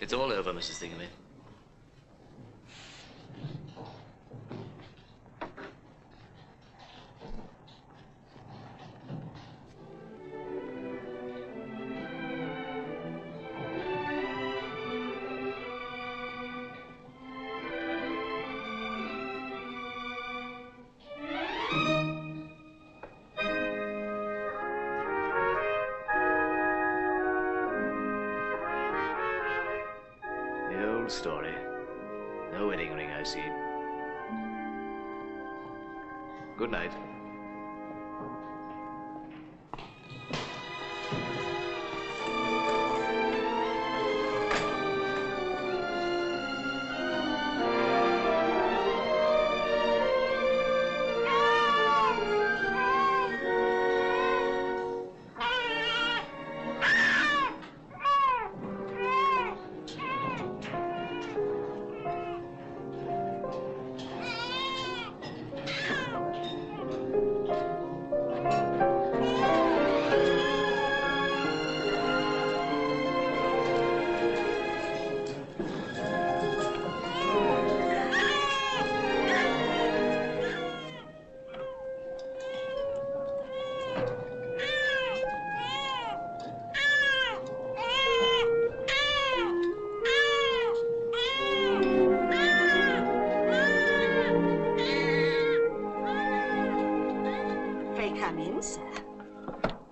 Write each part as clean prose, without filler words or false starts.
It's all over, Mrs. Thingamy. Story. No wedding ring, I see. Good night.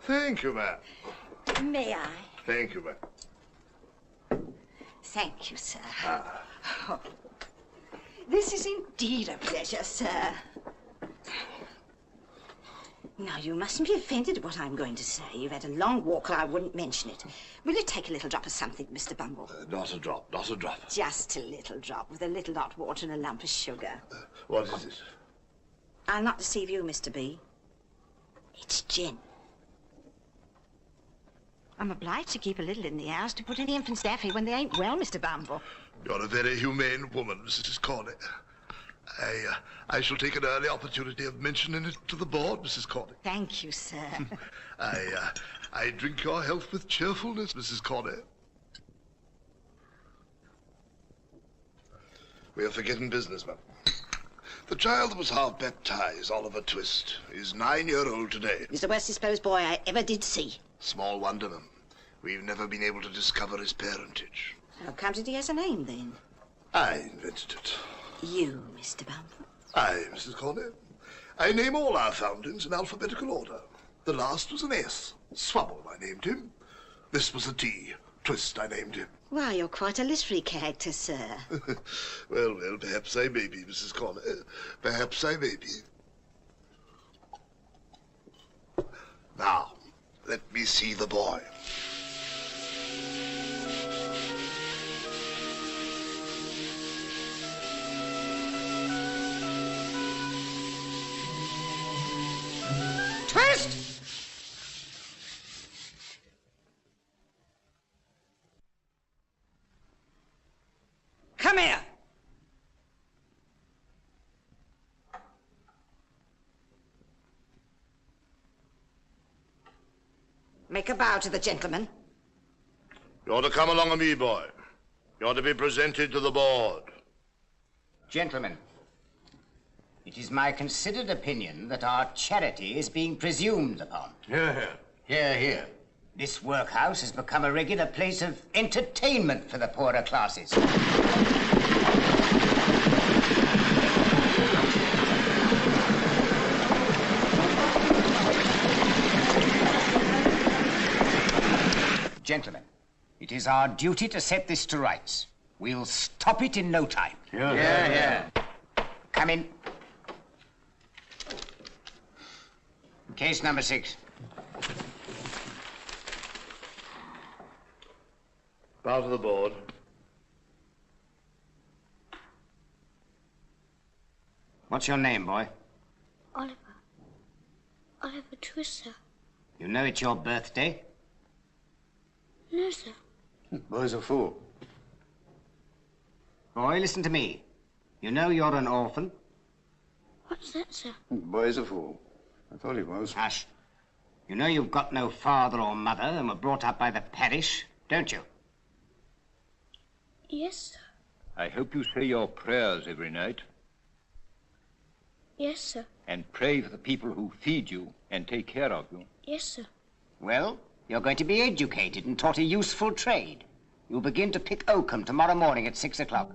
Thank you, ma'am. May I? Thank you, ma'am. Thank you, sir. Oh, this is indeed a pleasure, sir. Now, you mustn't be offended at what I'm going to say. You've had a long walk, or I wouldn't mention it. Will you take a little drop of something, Mr. Bumble? Not a drop, not a drop. Just a little drop, with a little hot water and a lump of sugar. What is it? I'll not deceive you, Mr. B. It's gin. I'm obliged to keep a little in the house to put in the infant's daffy when they ain't well, Mr. Bumble. You're a very humane woman, Mrs. Corney. I shall take an early opportunity of mentioning it to the board, Mrs. Corney. Thank you, sir. I drink your health with cheerfulness, Mrs. Corney. We are forgetting business, ma'am. The child that was half baptized, Oliver Twist, is 9-year-old today. He's the worst disposed boy I ever did see. Small wonder, ma'am. We've never been able to discover his parentage. How comes it he has a name, then? I invented it. You, Mr. Bumble? Aye, Mrs. Corney. I name all our foundlings in alphabetical order. The last was an S. Swabble, I named him. This was a T. Twist, I named him. Why, you're quite a literary character, sir. Well, perhaps I may be, Mrs. Corney. Perhaps I may be. Now, let me see the boy. Twist! Come here. Make a bow to the gentleman. You're to come along with me, boy. You're to be presented to the board. Gentlemen, it is my considered opinion that our charity is being presumed upon. Hear, hear. Hear, hear. This workhouse has become a regular place of entertainment for the poorer classes. Gentlemen, it is our duty to set this to rights. We'll stop it in no time. Yeah. Come in. Case number 6. Bow to the board. What's your name, boy? Oliver. Oliver Twist, sir. You know it's your birthday? No, sir. Boy's a fool. Boy, listen to me. You know you're an orphan? What's that, sir? Boy's a fool. I thought he was. Hush. You know you've got no father or mother and were brought up by the parish, don't you? Yes, sir. I hope you say your prayers every night. Yes, sir. And pray for the people who feed you and take care of you. Yes, sir. Well, you're going to be educated and taught a useful trade. You'll begin to pick oakum tomorrow morning at 6 o'clock.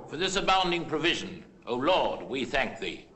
For this abounding provision, O Lord, we thank thee.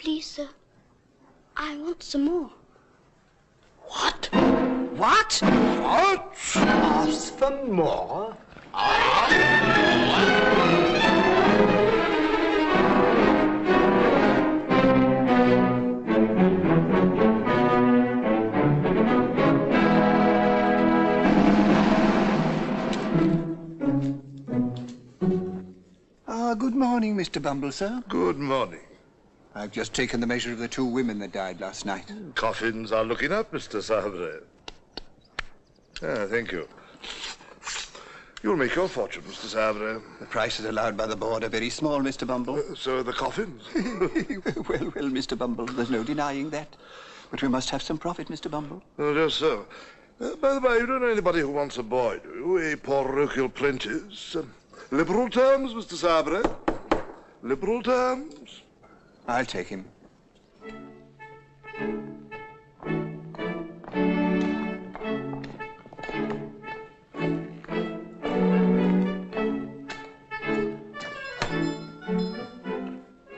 Please, sir. I want some more. What? What? What? Ask for more? Good morning, Mr. Bumble, sir. Good morning. I've just taken the measure of the 2 women that died last night. Coffins are looking up, Mr. Sabre. Ah, thank you. You'll make your fortune, Mr. Sabre. The prices allowed by the board are very small, Mr. Bumble. So are the coffins. well, Mr. Bumble, there's no denying that. But we must have some profit, Mr. Bumble. Oh, just so. By the way, you don't know anybody who wants a boy, do you? A parochial apprentice. Liberal terms, Mr. Sabre. Liberal terms. I'll take him.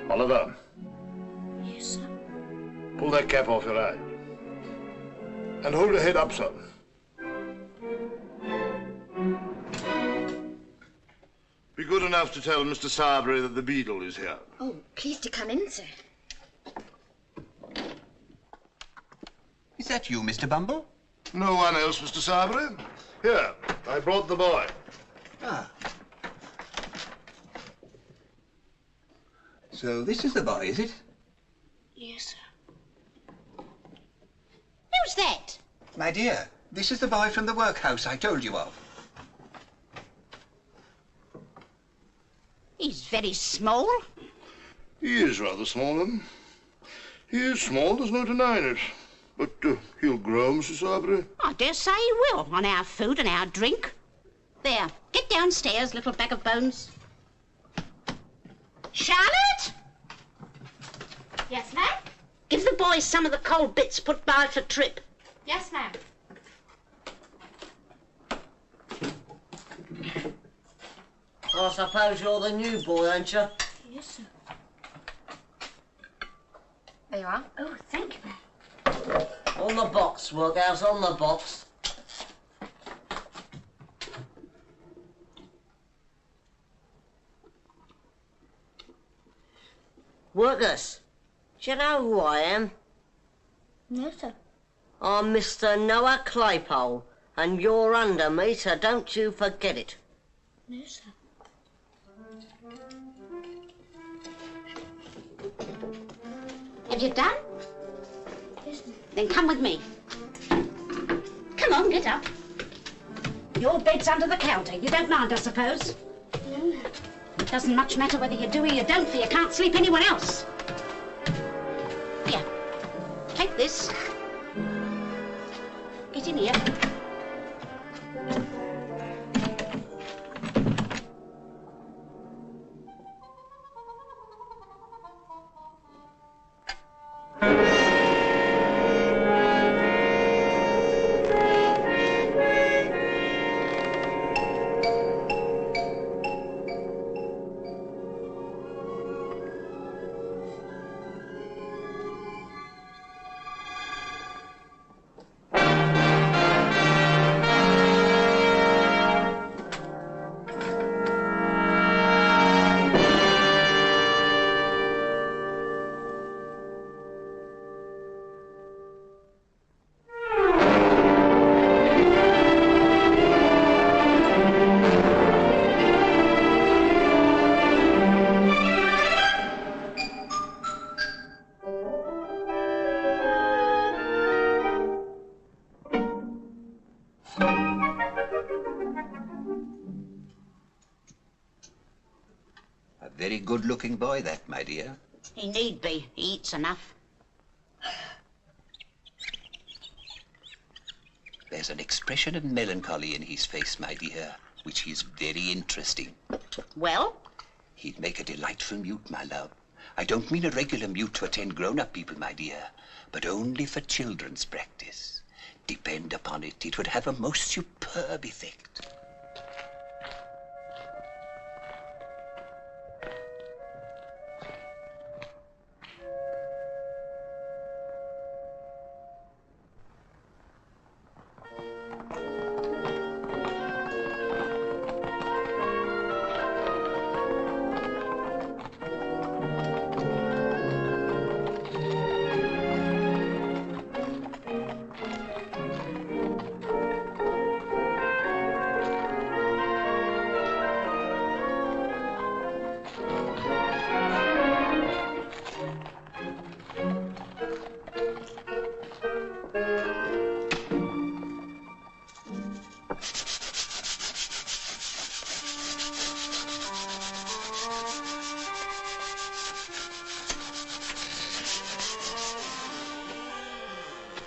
Oliver. Yes, sir. Pull that cap off your eyes. And hold your head up, sir. Be good enough to tell Mr. Sabre that the beadle is here. Oh, please to come in, sir. Is that you, Mr. Bumble? No one else, Mr. Sabre. Here, I brought the boy. Ah. So this is the boy, is it? Yes, sir. Who's that? My dear, this is the boy from the workhouse I told you of. He's very small. He is rather small, then. He is small, there's no denying it. But he'll grow, Mrs. Arbery. I dare say he will, on our food and our drink. There, get downstairs, little bag of bones. Charlotte? Yes, ma'am? Give the boys some of the cold bits put by for Trip. Yes, ma'am. I suppose you're the new boy, ain't you? Yes, sir. There you are. Oh, thank you, ma'am. On the box, workhouse, on the box. Workers, do you know who I am? No, sir. I'm Mr. Noah Claypole, and you're under me, so don't you forget it. No, sir. Have you done? Yes, ma'am. Then come with me. Come on, get up. Your bed's under the counter. You don't mind, I suppose? No, ma'am. It doesn't much matter whether you do or you don't, for you can't sleep anywhere else. Here, take this. Get in here. Very good-looking boy, that, my dear. He need be. He eats enough. There's an expression of melancholy in his face, my dear, which is very interesting. Well? He'd make a delightful mute, my love. I don't mean a regular mute to attend grown-up people, my dear, but only for children's practice. Depend upon it, it would have a most superb effect.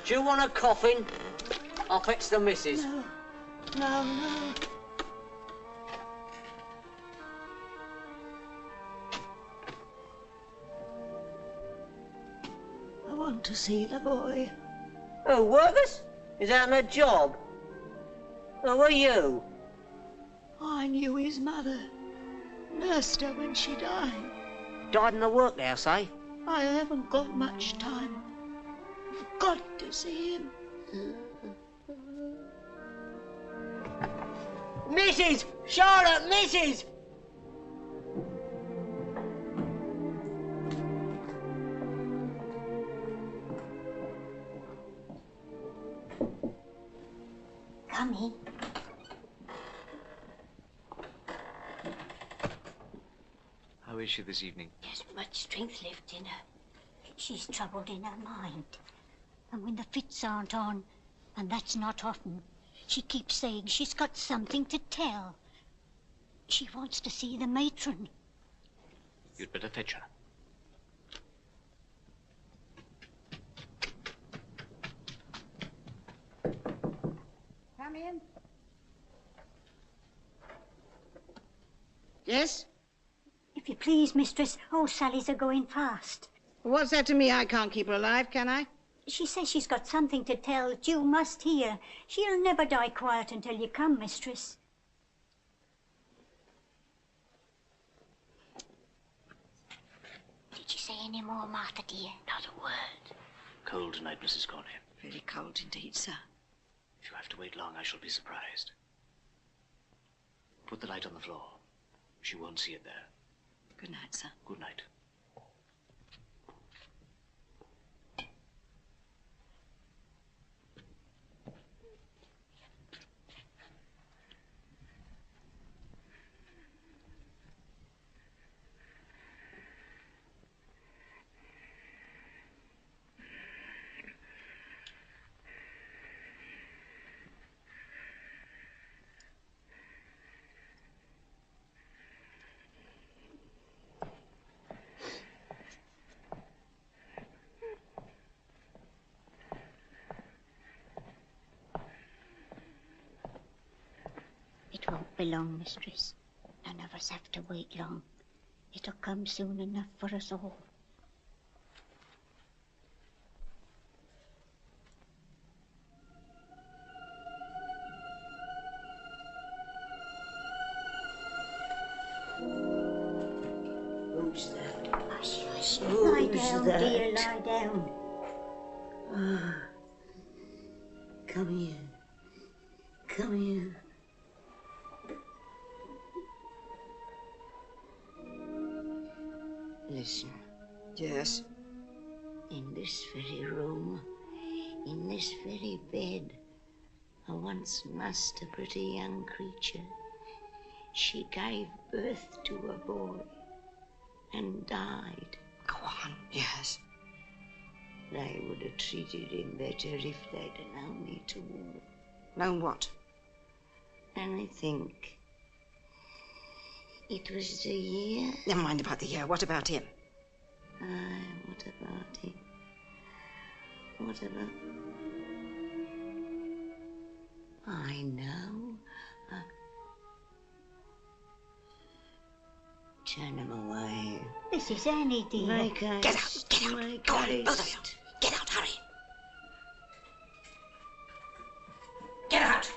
Do you want a coffin? I'll fetch the missus. No. No, no. I want to see the boy. Oh, workers? Is that a job? Who are you? I knew his mother. Nursed her when she died. Died in the workhouse, eh? I haven't got much time. I've got to see him. Mrs! Charlotte, Mrs! Come in. How is is she this evening? There's much strength left in her. She's troubled in her mind. And when the fits aren't on, and that's not often, she keeps saying she's got something to tell. She wants to see the matron. You'd better fetch her. Come in. Yes? If you please, mistress, old Sally's a-going fast. What's that to me? I can't keep her alive, can I? She says she's got something to tell that you must hear. She'll never die quiet until you come, mistress. Did you say any more, Martha, dear? Not a word. Cold tonight, Mrs. Corney. Very cold indeed, sir. If you have to wait long, I shall be surprised. Put the light on the floor. She won't see it there. Good night, sir. Good night. It won't be long, mistress. None of us have to wait long. It'll come soon enough for us all. Who's that? Hush, hush. Who's Lie down, that? dear, lie down. Ah, come here. Come here. Listen. Yes? In this very room, in this very bed, I once nursed a pretty young creature. She gave birth to a boy and died. Go on. Yes. They would have treated him better if they'd have known it all. Known what? And I think it was the year. Never mind about the year. What about him? Aye, what about him? What about... I know. Turn him away. This is Annie, dear. Make Get out! Get out! Go on, both of you! Get out, hurry! Get out!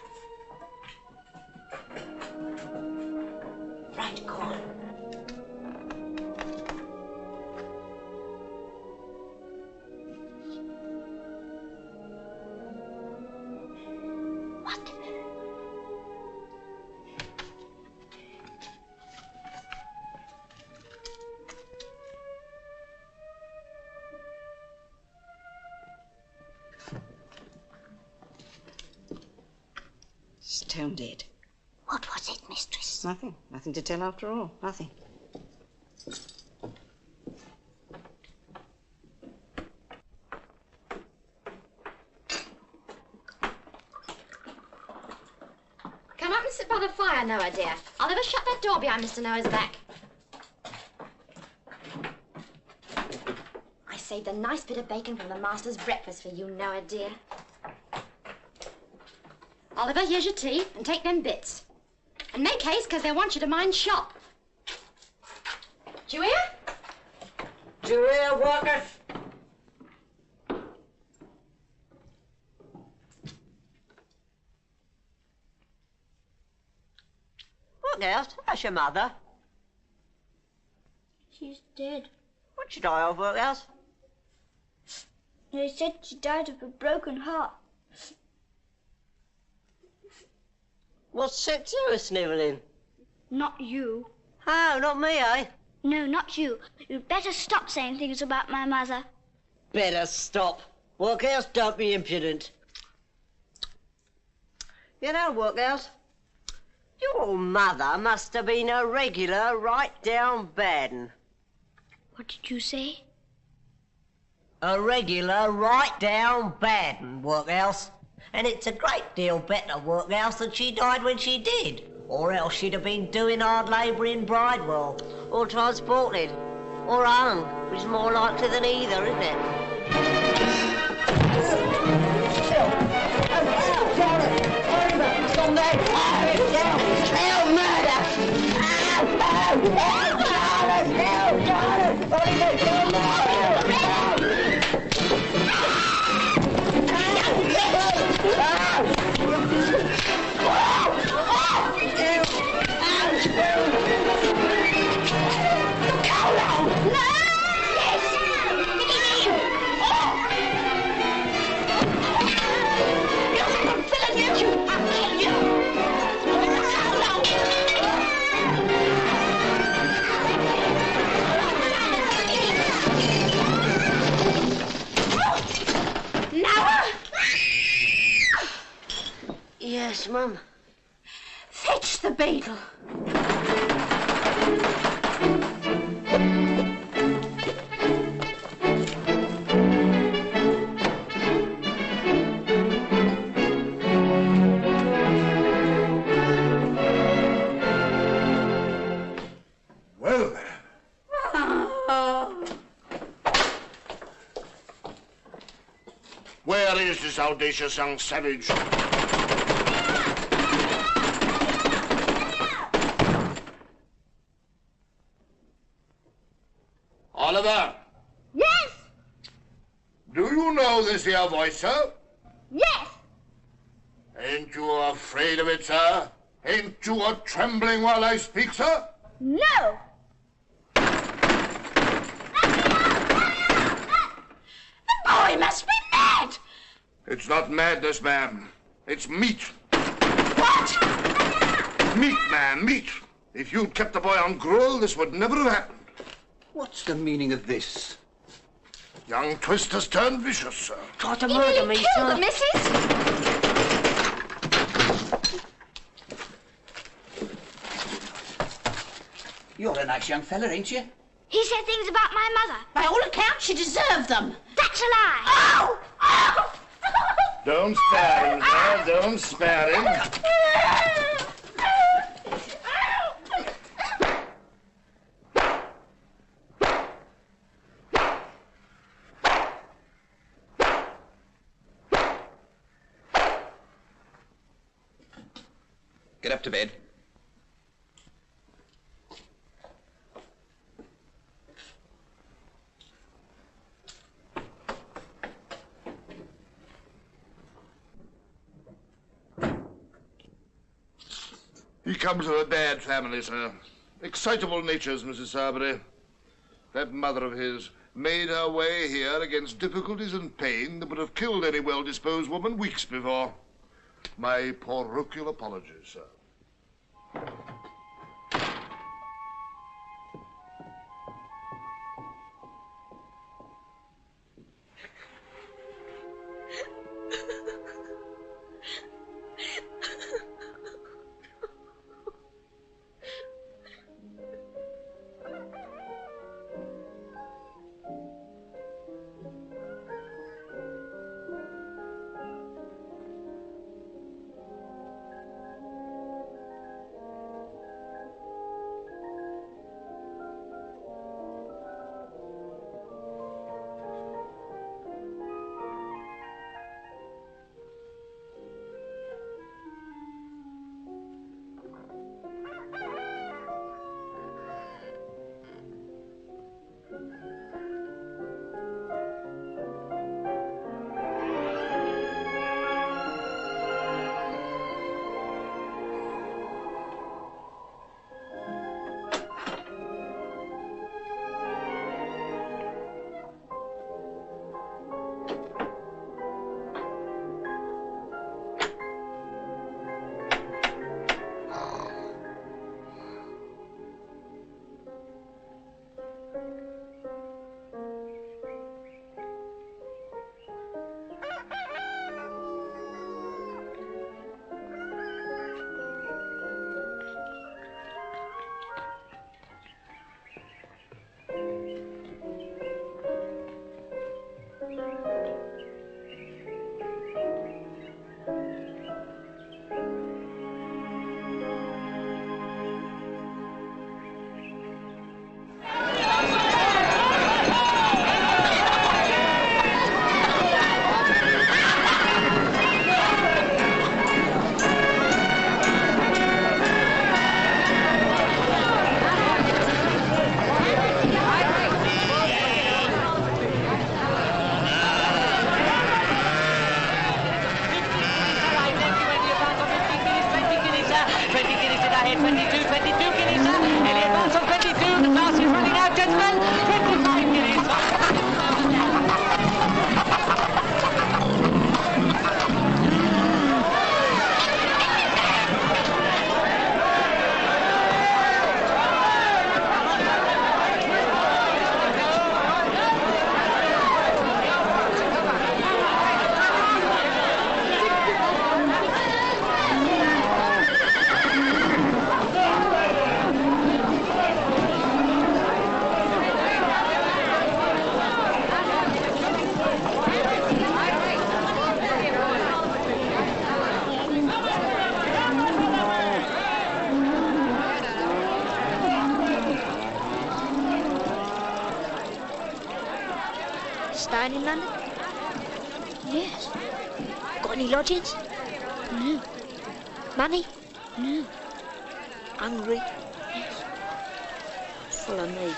Right, go on. What? Stone dead. What was it, mistress? Nothing. Nothing to tell after all. Nothing. Come up and sit by the fire, Noah, dear. I'll never shut that door behind Mr. Noah's back. I saved a nice bit of bacon from the master's breakfast for you, Noah, dear. Oliver, here's your tea, and take them bits. And make haste, because they want you to mind shop. Do you hear? Do you hear, workers? What else? That's your mother. She's dead. What'd she die of, workhouse? They said she died of a broken heart. What set you snivelling? Not you. How, not me, eh? No, not you. You'd better stop saying things about my mother. Better stop. Workhouse, don't be impudent. You know, Workhouse, your mother must have been a regular right down bad 'un. What did you say? A regular right-down bad 'un workhouse. And it's a great deal better workhouse that she died when she did. Or else she'd have been doing hard labour in Bridewell. Or transported. Or hung, which is more likely than either, isn't it? Yes, Mum. Fetch the beetle. Well, then. Where is this audacious young savage? Oliver! Yes! Do you know this here voice, sir? Yes! Ain't you afraid of it, sir? Ain't you a trembling while I speak, sir? No! The boy must be mad! It's not madness, ma'am. It's meat. What? Meat, ma'am, meat. If you'd kept the boy on gruel, this would never have happened. What's the meaning of this? Young Twist has turned vicious, sir. Try to murder me, Kill sir. the missus? You're a nice young fella, ain't you? He said things about my mother. By all accounts, she deserved them. That's a lie. Oh! Oh! Don't spare him, sir. Don't spare him. Get up to bed. He comes of a bad family, sir. Excitable natures, Mrs. Sarbury. That mother of his made her way here against difficulties and pain that would have killed any well-disposed woman weeks before. My parochial apologies, sir. 22, 22 guineas, sir. In the advance of 22, the class is running out, gentlemen. 25 guineas. Staying in London? Yes. Got any lodgings? No. Money? No. Hungry? Yes. Follow me.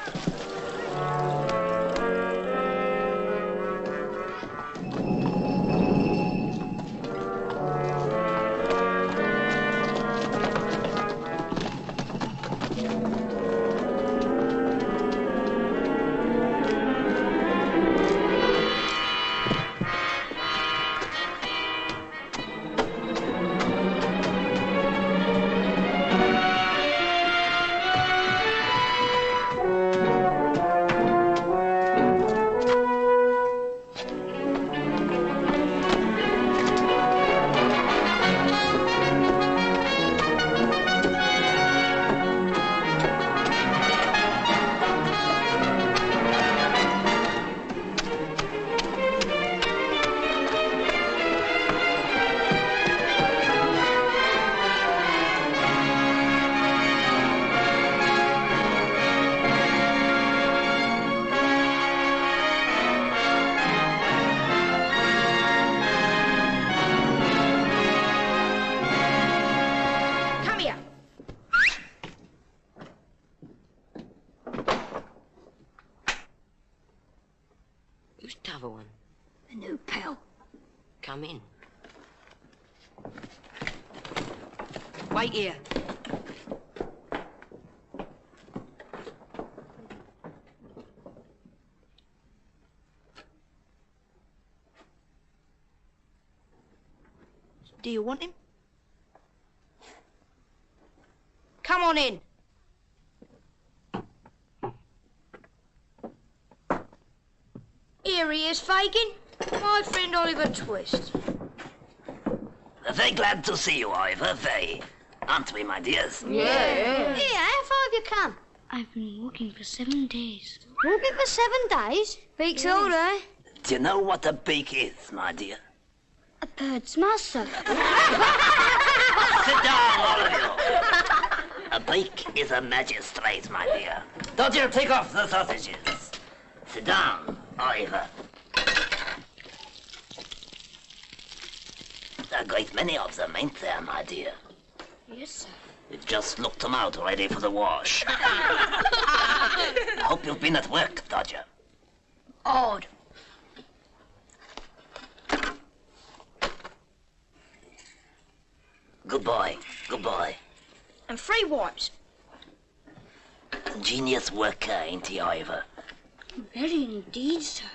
Who's the other one? A new pal. Come in. Wait here. Do you want him? Come on in. Here he is, Fagin. My friend Oliver Twist. Very glad to see you, Oliver. Very. Aren't we, my dears? Yeah. Here, how far have you come? I've been walking for 7 days. Walking for 7 days? Beak's old, eh? Do you know what a beak is, my dear? A bird's master. Sit down, all of you. A beak is a magistrate, my dear. Don't you take off the sausages. Sit down, Oliver. A great many of them, ain't there, my dear? Yes, sir. We've just looked them out, ready for the wash. Hope you've been at work, Dodger. Odd. Good boy, good boy. And 3 wipes. Ingenious worker, ain't he, Oliver? Very indeed, sir.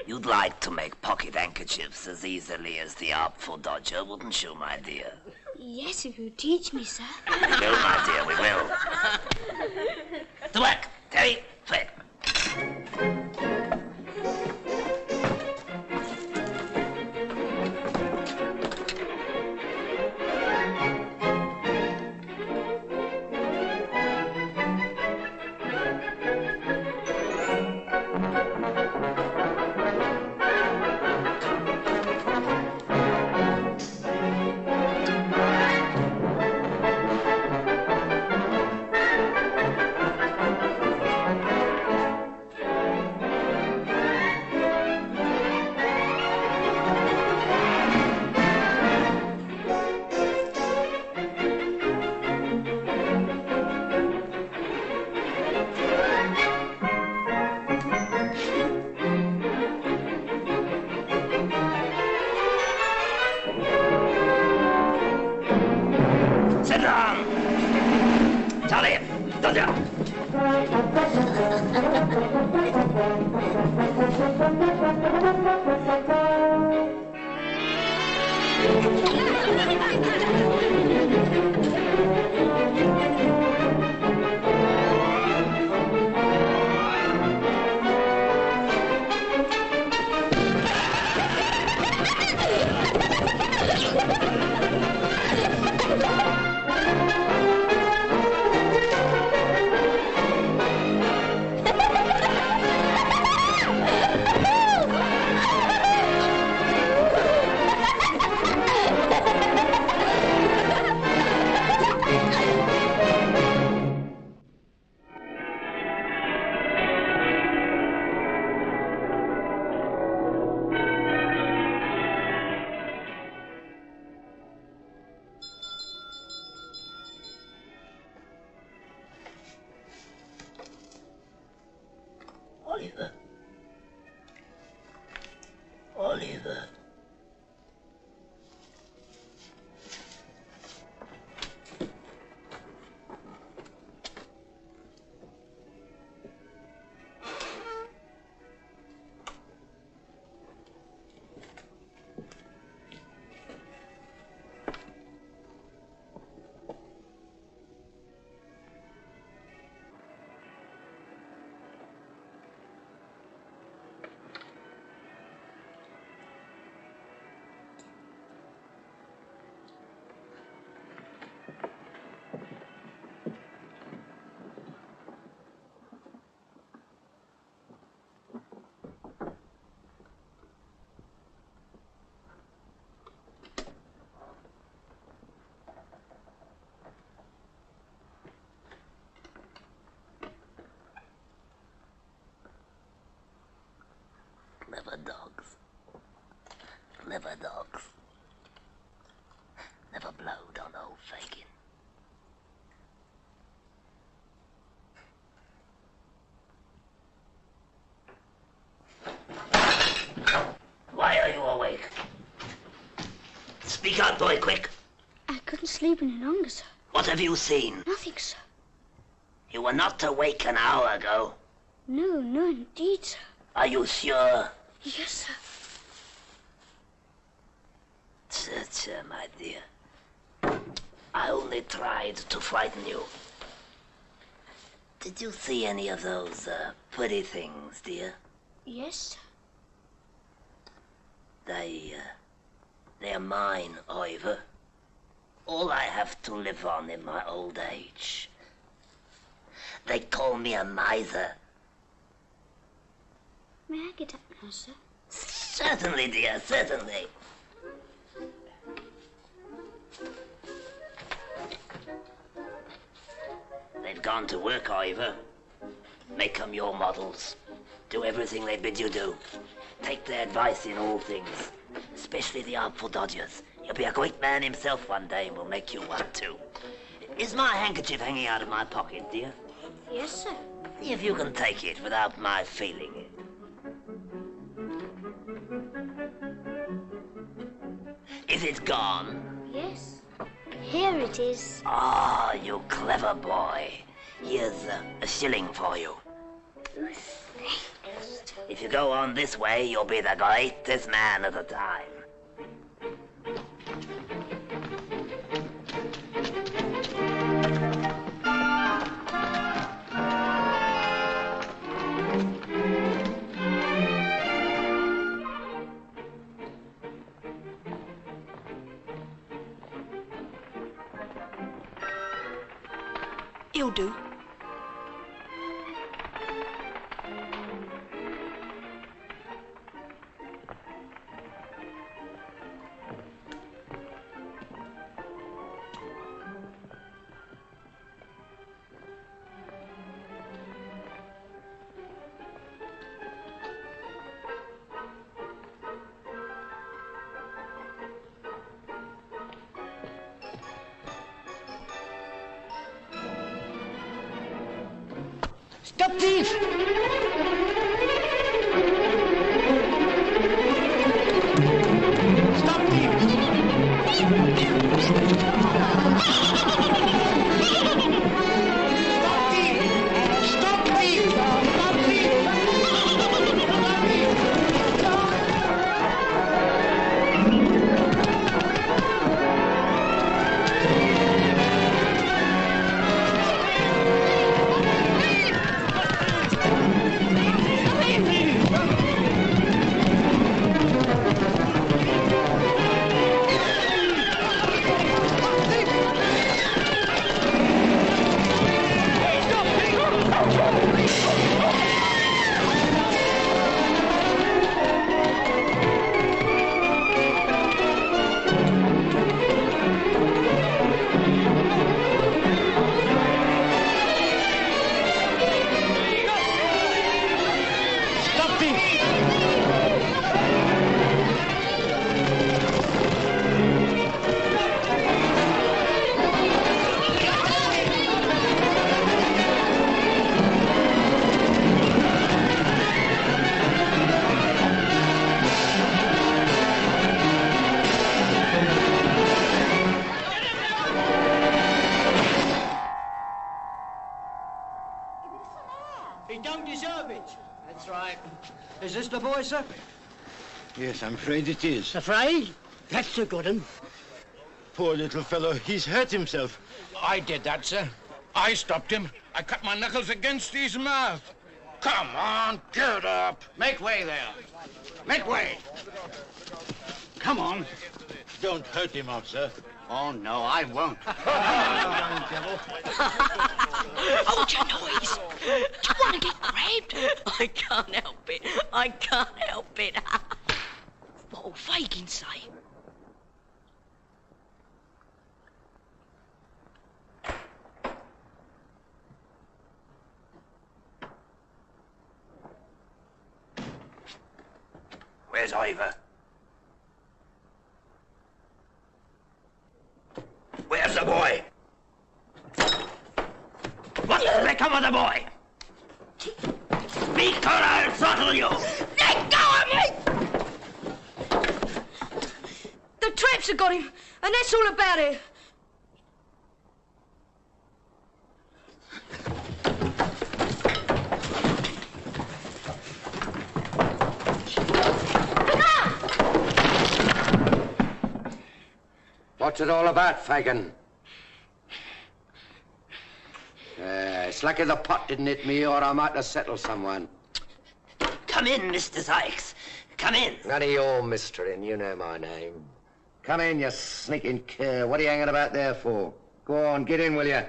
You'd like to make pocket handkerchiefs as easily as the artful Dodger, wouldn't you, my dear? Yes, if you teach me, sir. We will, my dear, we will. To work, Terry, Fred. Oliver. Oliver. Clever dogs. Clever dogs. Never blowed on old Fagin. Why are you awake? Speak out, boy, quick. I couldn't sleep any longer, sir. What have you seen? Nothing, sir. You were not awake an hour ago. No, no, indeed, sir. Are you sure? Yes, sir. My dear. I only tried to frighten you. Did you see any of those pretty things, dear? Yes, sir. They're mine, Ivor. All I have to live on in my old age. They call me a miser. May I get up now, sir? Certainly, dear, certainly. They've gone to work, Ivor. Make them your models. Do everything they bid you do. Take their advice in all things, especially the artful dodgers. He'll be a great man himself one day and will make you one too. Is my handkerchief hanging out of my pocket, dear? Yes, sir. See if you can take it without my feeling it. Is it gone? Yes. Here it is. Ah, you clever boy. Here's a shilling for you. Thanks. If you go on this way, you'll be the greatest man of the time. You'll do. Stop thief! Stop thief! Is this the boy, sir? Yes, I'm afraid it is. Afraid? That's a good one. Poor little fellow, he's hurt himself. I did that, sir. I stopped him. I cut my knuckles against his mouth. Come on, get up. Make way there. Make way. Come on. Don't hurt him, officer. Oh, no, I won't. Hold your noise. Do you want to get raped? I can't help it. I can't help it. What'll Fagin say? Where's Ivor? Where's the boy? What's become of the boy? Speak or I'll throttle you! Let go of me! The traps have got him, and that's all about it. What's it all about, Fagin? It's lucky the pot didn't hit me, or I might have settled someone. Come in, Mr. Sykes. Come in. None of your mystering, you know my name. Come in, you sneaking cur. What are you hanging about there for? Go on, get in, will you?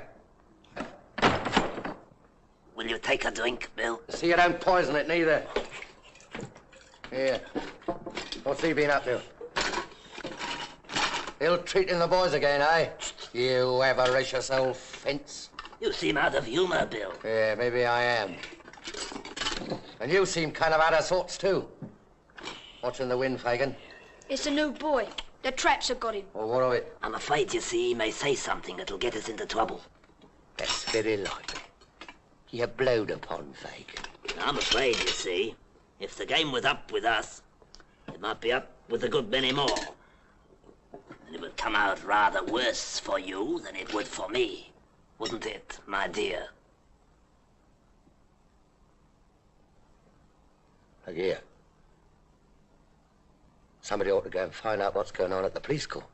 Will you take a drink, Bill? See you don't poison it, neither. Here. What's he been up to? Ill-treating the boys again, eh? You avaricious old fence. You seem out of humor, Bill. Yeah, maybe I am. And you seem kind of out of sorts, too. What's in the wind, Fagin? It's a new boy. The traps have got him. Well, what of it? I'm afraid, you see, he may say something that'll get us into trouble. That's very likely. You're blowed upon, Fagin. I'm afraid, you see, if the game was up with us, it might be up with a good many more. And it would come out rather worse for you than it would for me. Wouldn't it, my dear? Look here. Somebody ought to go and find out what's going on at the police court.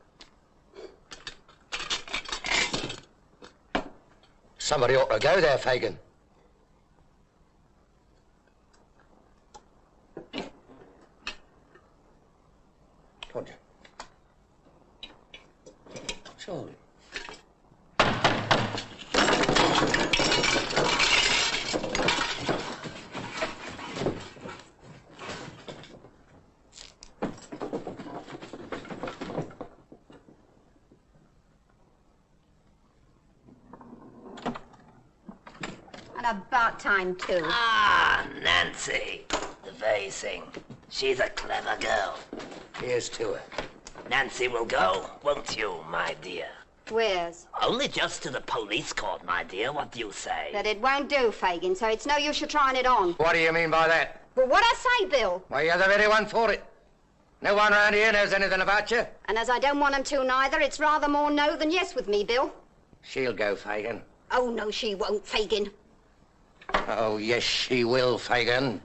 Somebody ought to go there, Fagin. Don't you? Surely. And about time, too. Ah, Nancy. The very thing. She's a clever girl. Here's to her. Nancy will go, won't you, my dear? Where's? Only just to the police court, my dear. What do you say? That it won't do, Fagin, so it's no use you trying it on. What do you mean by that? Well, what I say, Bill? Well, you're the very one for it. No one round here knows anything about you. And as I don't want them to neither, it's rather more no than yes with me, Bill. She'll go, Fagin. Oh, no, she won't, Fagin. Oh, yes, she will, Fagin.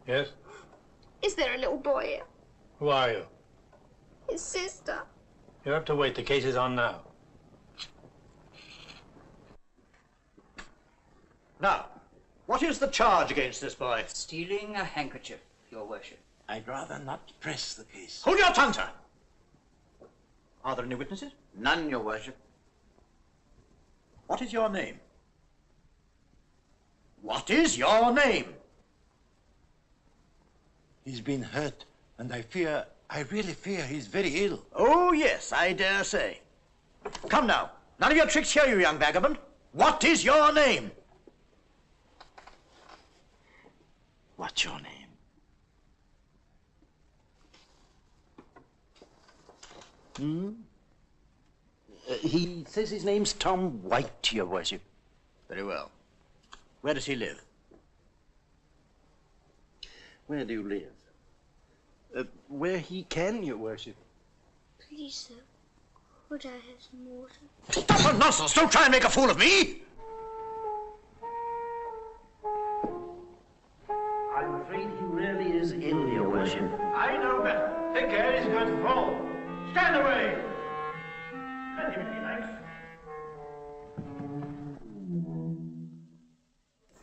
Yes? Is there a little boy here? Who are you? His sister. You have to wait. The case is on now. Now, what is the charge against this boy? Stealing a handkerchief, Your Worship. I'd rather not press the case. Hold your tongue, sir! Are there any witnesses? None, Your Worship. What is your name? What is your name? He's been hurt, and I really fear he's very ill. Oh, yes, I dare say. Come now, none of your tricks here, you young vagabond. What is your name? What's your name? He says his name's Tom White, Your Worship. Very well. Where does he live? Where do you live? Where he can, Your Worship. Please, sir. Could I have some water? Stop that nonsense! Don't try and make a fool of me! I'm afraid he really is ill, Your Worship. I know better. Take care, he's going to fall. Stand away! Many, many thanks.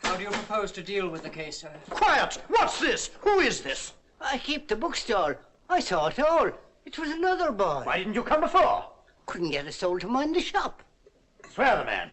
How do you propose to deal with the case, sir? Quiet! What's this? Who is this? I keep the bookstall. I saw it all. It was another boy. Why didn't you come before? Couldn't get a soul to mind the shop. Swear the man.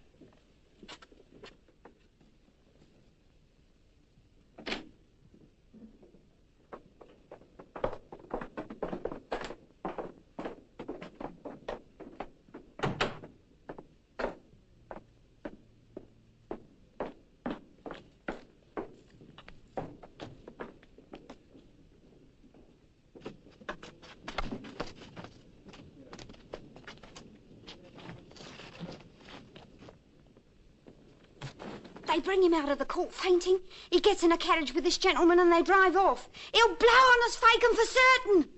They bring him out of the court fainting. He gets in a carriage with this gentleman and they drive off. He'll blow on us, Fagin, for certain.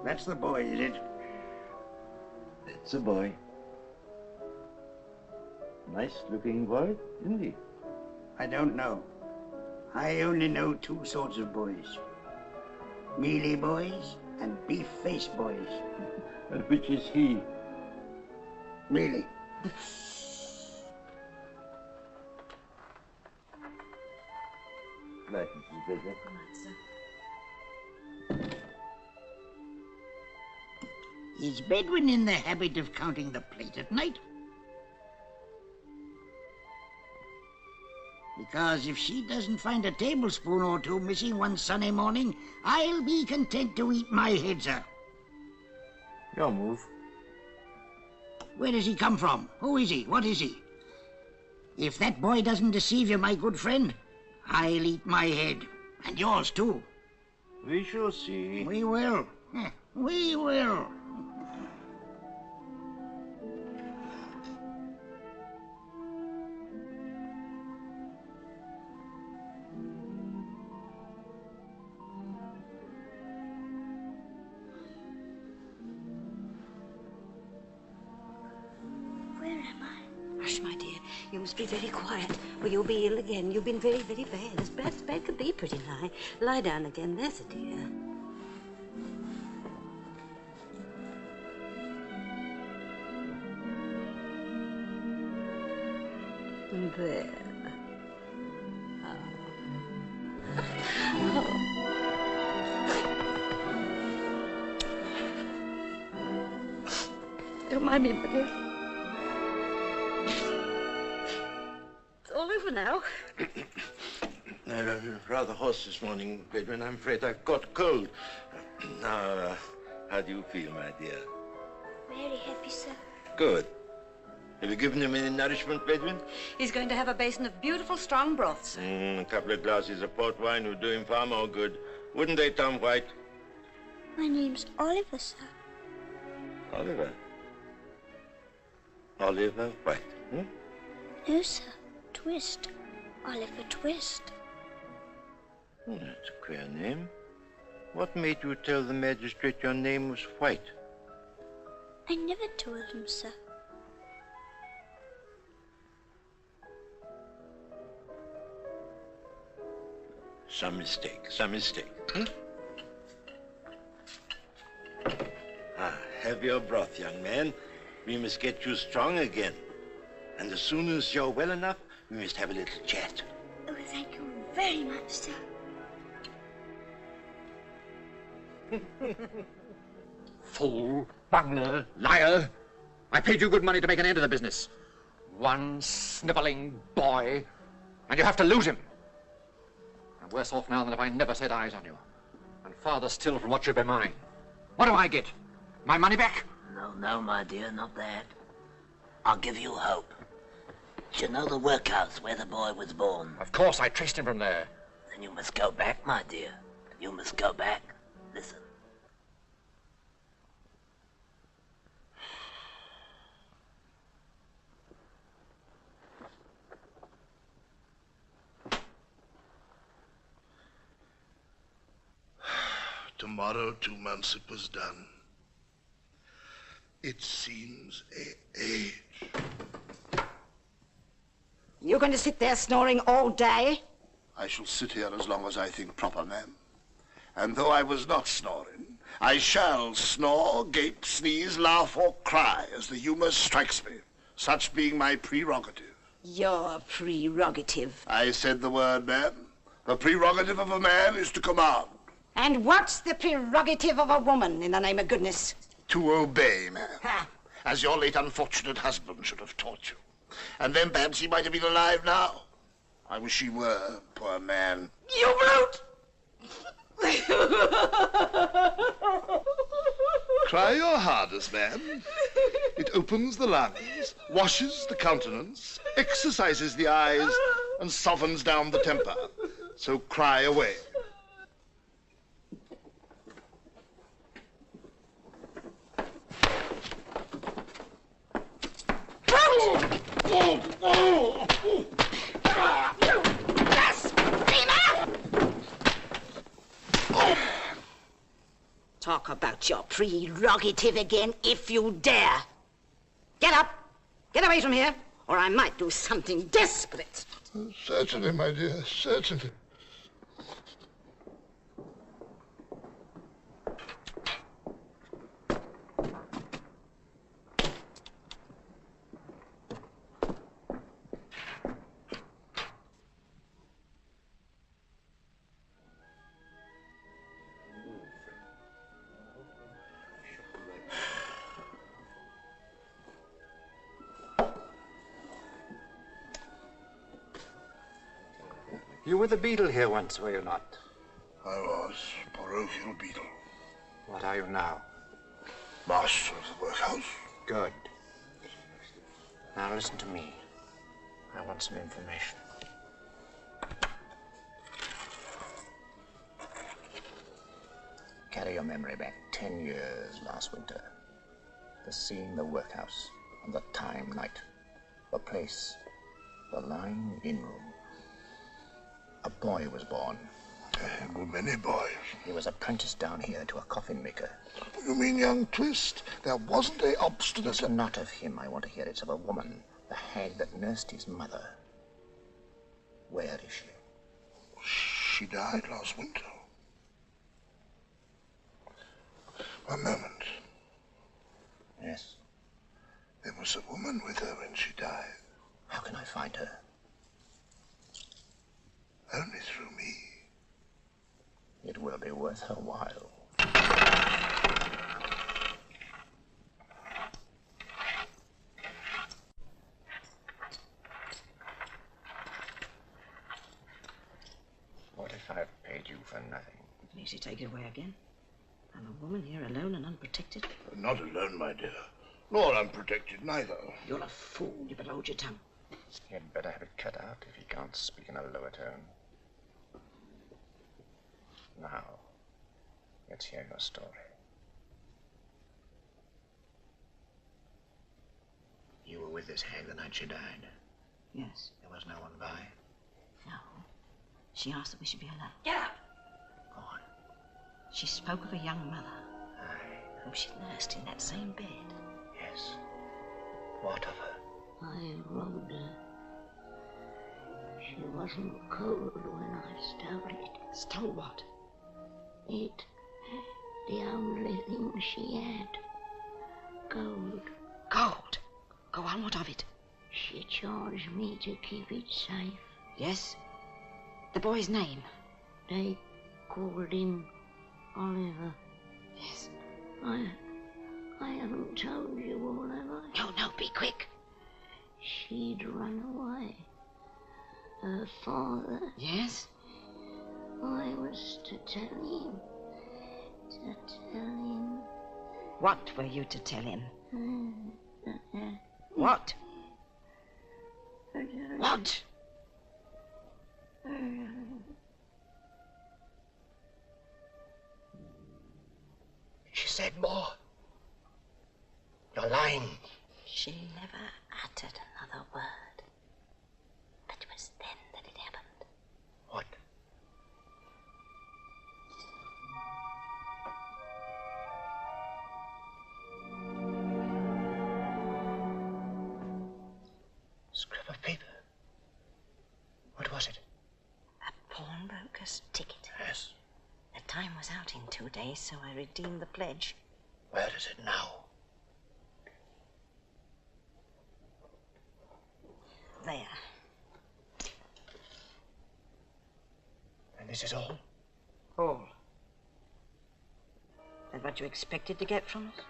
That's the boy, is it? It's a boy. Nice-looking boy, isn't he? I don't know. I only know two sorts of boys. Mealy boys and beef-faced boys. And which is he? Mealy. Right, Mrs. Baker. Is Bedouin in the habit of counting the plate at night? Because if she doesn't find a tablespoon or two missing one sunny morning, I'll be content to eat my head, sir. Your move. Where does he come from? Who is he? What is he? If that boy doesn't deceive you, my good friend, I'll eat my head. And yours, too. We shall see. We will. We will. Hush, my dear. You must be very quiet, or you'll be ill again. You've been very, very bad. As bad could be, pretty nigh. Lie down again. There's a dear. There. Oh. Don't mind me, my dear. It's all over now. Rather hoarse this morning, Bedouin. I'm afraid I've got cold. Now, how do you feel, my dear? Very happy, sir. Good. Have you given him any nourishment, Bedouin? He's going to have a basin of beautiful, strong broth, sir. A couple of glasses of port wine would do him far more good. Wouldn't they, Tom White? My name's Oliver, sir. Oliver. Oliver White, hmm? No, sir. Twist. Oliver Twist. Oh, that's a queer name. What made you tell the magistrate your name was White? I never told him, sir. Some mistake, some mistake. Have your broth, young man. We must get you strong again. And as soon as you're well enough, we must have a little chat. Oh, thank you very much, sir. Fool, bungler, liar. I paid you good money to make an end of the business. One snivelling boy, and you have to lose him. I'm worse off now than if I never set eyes on you. And farther still from what should be mine. What do I get? My money back? No, my dear, not that. I'll give you hope. Do you know the workhouse where the boy was born? Of course, I traced him from there. Then you must go back, my dear. You must go back. Listen. Tomorrow, 2 months, it was done. It seems an age. You going to sit there snoring all day? I shall sit here as long as I think proper, ma'am. And though I was not snoring, I shall snore, gape, sneeze, laugh, or cry as the humor strikes me, such being my prerogative. Your prerogative. I said the word, ma'am. The prerogative of a man is to command. And what's the prerogative of a woman, in the name of goodness? To obey, ma'am. As your late unfortunate husband should have taught you. And then perhaps he might have been alive now. I wish he were, poor man. You brute! Cry your hardest, ma'am. It opens the lungs, washes the countenance, exercises the eyes, and softens down the temper. So cry away. Talk about your prerogative again, if you dare. Get up. Get away from here, or I might do something desperate. Certainly, my dear, certainly. You were the beadle here once, were you not? I was parochial beadle. What are you now? Master of the workhouse. Good. Now listen to me. I want some information. Carry your memory back 10 years last winter. The scene, the workhouse, and the time, night. The place, the lying-in room. A boy was born. There were many boys. He was apprenticed down here to a coffin maker. You mean young Twist? There wasn't a obstinate... It's not of him I want to hear. It's of a woman. The hag that nursed his mother. Where is she? She died last winter. One moment. Yes? There was a woman with her when she died. How can I find her? Only through me. It will be worth her while. What if I've paid you for nothing? Makes you take it away again? I'm a woman here alone and unprotected. Not alone, my dear. Nor unprotected, neither. You're a fool. You better hold your tongue. He'd better have it cut out if he can't speak in a lower tone. Now, let's hear your story. You were with this hag the night she died. Yes. There was no one by. No. She asked that we should be alone. Get up. Go on. She spoke of a young mother whom she'd nursed in that same bed. Yes. What of her? I robbed her. She wasn't cold when I stole it. Stole what? It. The only thing she had. Gold. Gold? Go on, what of it? She charged me to keep it safe. Yes? The boy's name? They called him Oliver. Yes. I haven't told you all, have I? No, be quick. She'd run away. Her father. Yes? I was to tell him. What were you to tell him? What? What? She said more. You're lying. She never uttered another word. But it was then that it happened. What? Scrap of paper. What was it? A pawnbroker's ticket. Yes. The time was out in 2 days, so I redeemed the pledge. Where is it now? There. And this is all? All. That what you expected to get from us?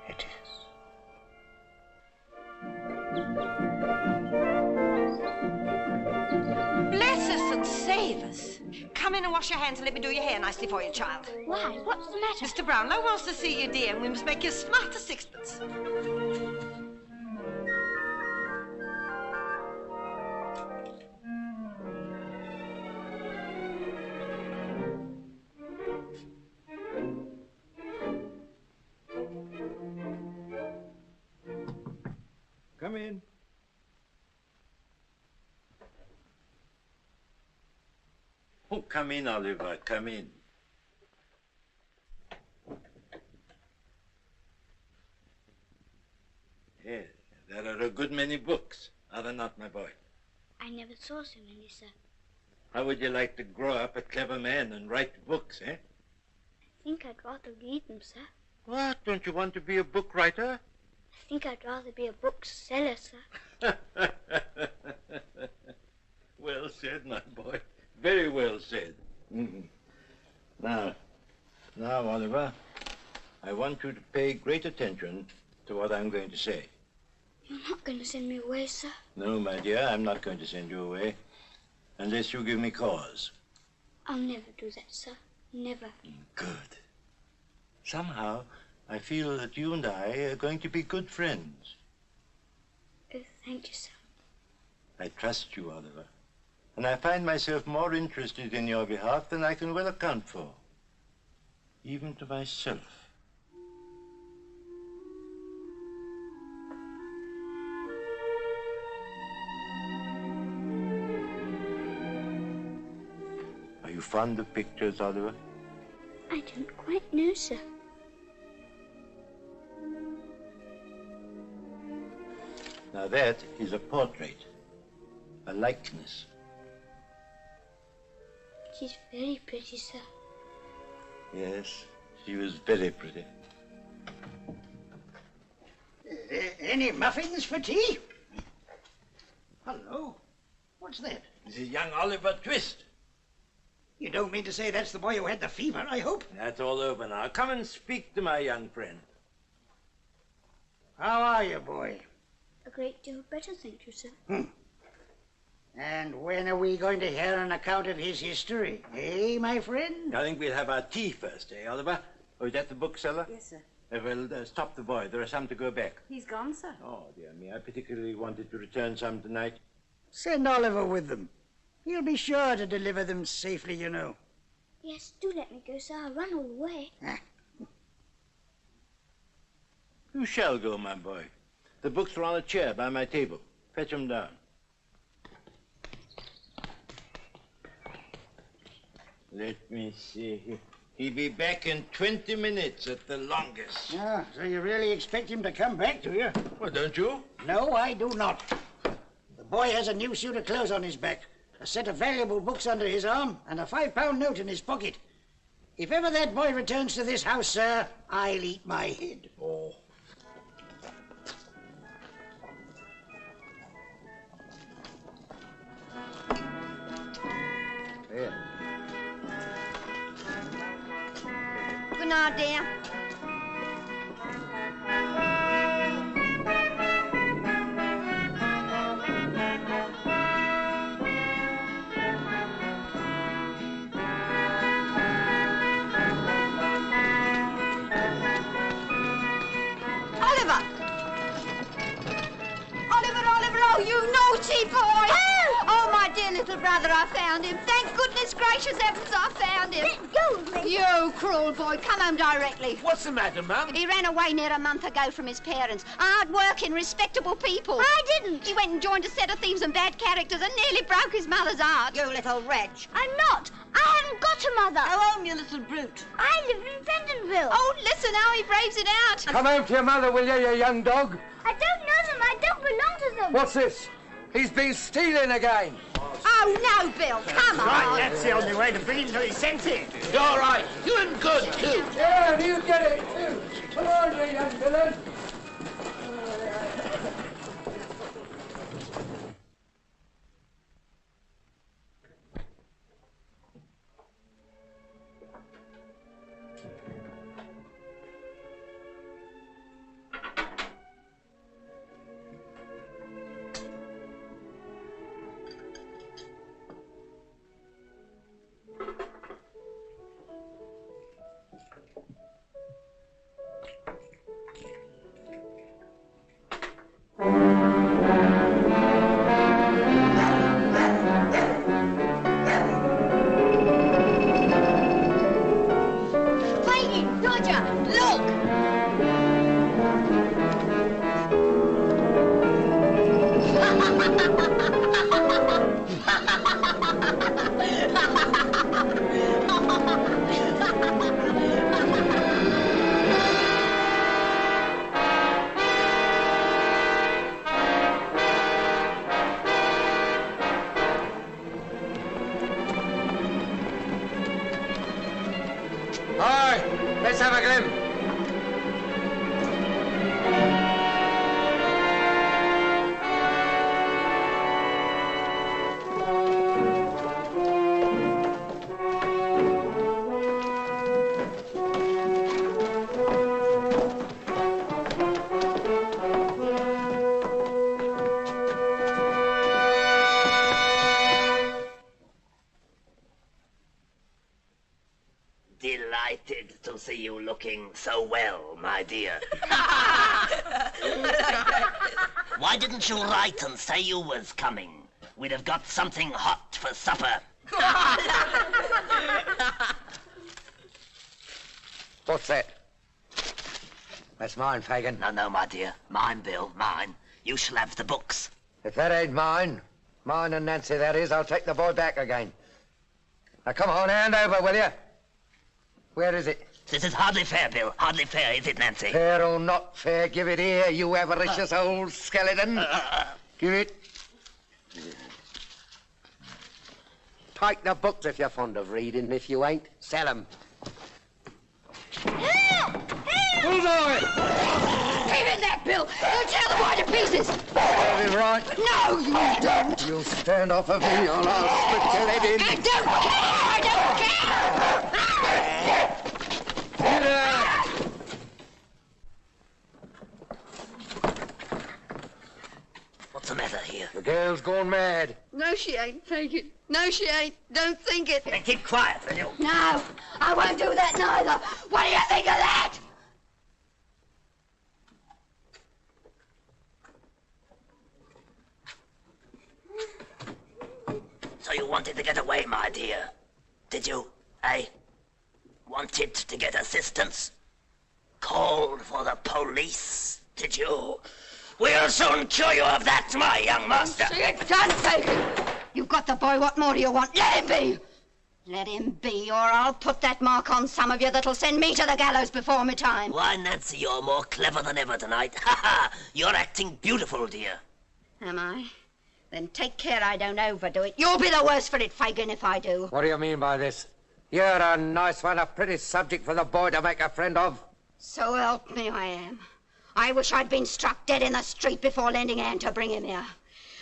It is. Bless us and save us. Come in and wash your hands and let me do your hair nicely for you, child. Why? What's the matter? Mr. Brownlow wants to see you, dear, and we must make you smart as sixpence. Come in. Oh, come in, Oliver, come in. Yes, there are a good many books, are there not, my boy? I never saw so many, sir. How would you like to grow up a clever man and write books, eh? I think I'd rather read them, sir. What, don't you want to be a book writer? I think I'd rather be a bookseller, sir. Well said, my boy. Very well said. Now, Oliver, I want you to pay great attention to what I'm going to say. You're not going to send me away, sir? No, my dear, I'm not going to send you away unless you give me cause. I'll never do that, sir. Never. Good. Somehow, I feel that you and I are going to be good friends. Oh, thank you, sir. I trust you, Oliver. And I find myself more interested in your behalf than I can well account for, even to myself. Are you fond of pictures, Oliver? I don't quite know, sir. Now that is a portrait, a likeness. She's very pretty, sir. Yes, she was very pretty. Any muffins for tea? Hello. What's that? This is young Oliver Twist. You don't mean to say that's the boy who had the fever, I hope? That's all over now. Come and speak to my young friend. How are you, boy? A great deal better, thank you, sir. And when are we going to hear an account of his history? Eh, my friend? I think we'll have our tea first, eh, Oliver? Oh, is that the bookseller? Yes, sir. Stop the boy. There are some to go back. He's gone, sir. Oh, dear me. I particularly wanted to return some tonight. Send Oliver with them. He'll be sure to deliver them safely, you know. Yes, do let me go, sir. I'll run all the way. You shall go, my boy. The books are on a chair by my table. Fetch him down. Let me see. He'll be back in 20 minutes at the longest. Yeah, so you really expect him to come back, do you? Well, don't you? No, I do not. The boy has a new suit of clothes on his back, a set of valuable books under his arm, and a £5 note in his pocket. If ever that boy returns to this house, sir, I'll eat my head. Oh. Here. Good night, dear. Oliver! Oliver, oh, you naughty boy! Oh, my dear little brother, I found him. Thank goodness gracious heavens I found him. Let go of me. You cruel boy, come home directly. What's the matter, Mum? He ran away near a month ago from his parents. Hard-working, respectable people. I didn't. He went and joined a set of thieves and bad characters and nearly broke his mother's heart. You little wretch. I'm not. I haven't got a mother. Go home, you little brute. I live in Fentonville. Oh, listen how he braves it out. Come home to your mother, will you young dog? I don't know them. I don't belong to them. What's this? He's been stealing again. Oh, no, Bill, come on. Right, that's the only way to bring him to his senses. You're all right. Doing good, too. Yeah, and you get it, too. Come on, you young villain. Let's have a glim. Delighted to see you looking so well, my dear. Why didn't you write and say you was coming? We'd have got something hot for supper. What's that? That's mine, Fagin. No, my dear. Mine, Bill, mine. You shall have the books. If that ain't mine and Nancy that is, I'll take the boy back again. Now come on, hand over, will you? Where is it? This is hardly fair, Bill. Hardly fair, is it, Nancy? Fair or not fair, give it here, you avaricious old skeleton. Give it. Take the books if you're fond of reading. If you ain't, sell 'em. Help! Help! Bullseye! Give him that, Bill! You'll tear the boy to pieces! Have him right. No, you don't! You'll stand off of me or I'll split your head in. I don't care! I don't care! Get out! What's the matter here? The girl's gone mad. No, she ain't, Fagin. No, she ain't. Don't think it. Then keep quiet, will you? No, I won't do that neither. What do you think of that? So you wanted to get away, my dear? Did you, eh? Wanted to get assistance? Called for the police, did you? We'll soon cure you of that, my young master. See it done, Fagin. You've got the boy. What more do you want? Let him be. Let him be, or I'll put that mark on some of you that'll send me to the gallows before my time. Why, Nancy, you're more clever than ever tonight. Ha ha! You're acting beautiful, dear. Am I? Then take care I don't overdo it. You'll be the worse for it, Fagin, if I do. What do you mean by this? You're a nice one, a pretty subject for the boy to make a friend of. So help me, I am. I wish I'd been struck dead in the street before lending a hand to bring him here.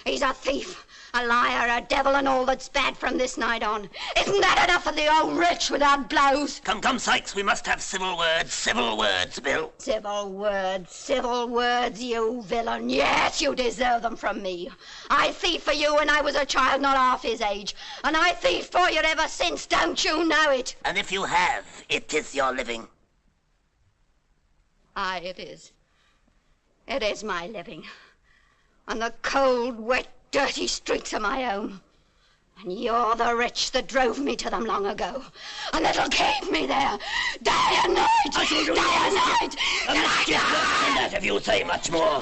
He's a thief, a liar, a devil, and all that's bad from this night on. Isn't that enough of the old wretch without blows? Come, Sykes, we must have civil words, Bill. Civil words, you villain. Yes, you deserve them from me. I thieved for you when I was a child not half his age, and I thieved for you ever since, don't you know it? And if you have, it is your living. Aye, it is. It is my living. On the cold, wet, dirty streets of my own. And you're the wretch that drove me to them long ago. And that'll keep me there, day and night, day and night. A mischief worse than that, if you say much more.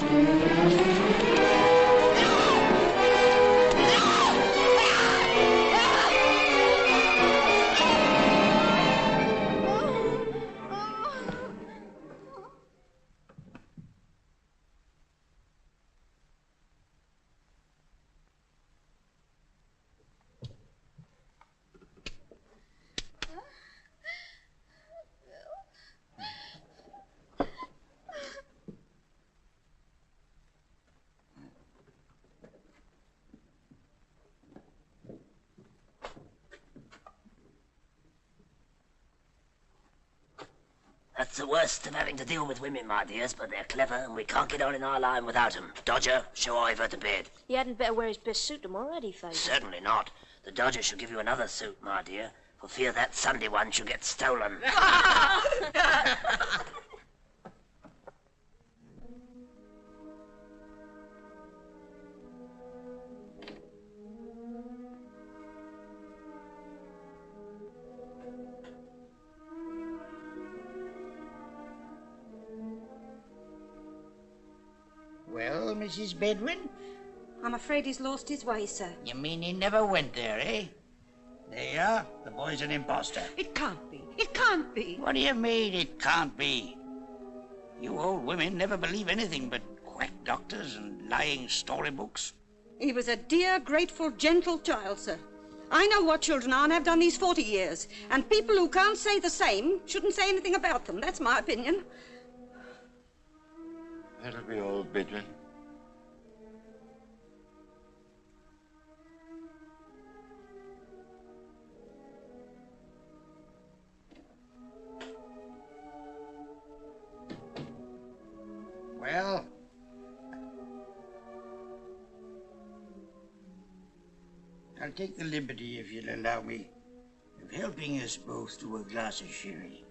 That's the worst of having to deal with women, my dears, but they're clever and we can't get on in our line without them. Dodger, show Ivor to bed. He hadn't better wear his best suit tomorrow, had he, Fagin? Certainly not. The Dodger shall give you another suit, my dear, for fear that Sunday one shall get stolen. Well, Mrs. Bedwin? I'm afraid he's lost his way, sir. You mean he never went there, eh? There you are. The boy's an imposter. It can't be. It can't be. What do you mean it can't be? You old women never believe anything but quack doctors and lying storybooks. He was a dear, grateful, gentle child, sir. I know what children are and have done these 40 years. And people who can't say the same shouldn't say anything about them. That's my opinion. That'll be all, Bedwin. Well, I'll take the liberty, if you'll allow me, of helping us both to a glass of sherry.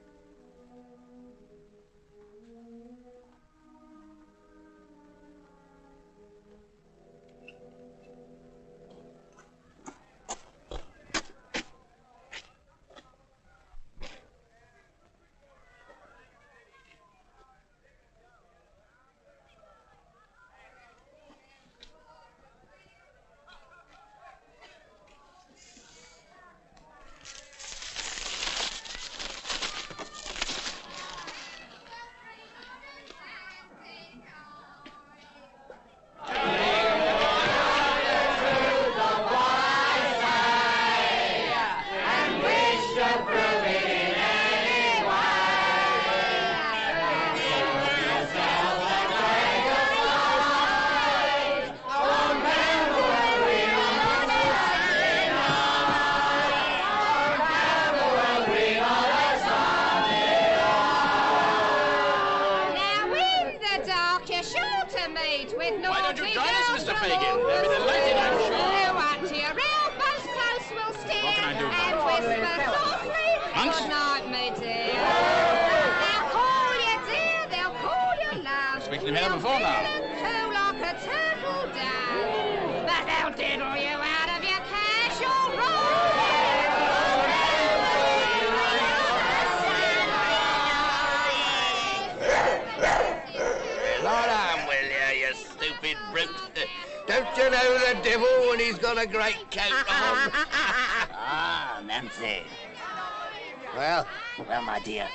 got a great coat on. Ah, Nancy. Well? Well, my dear,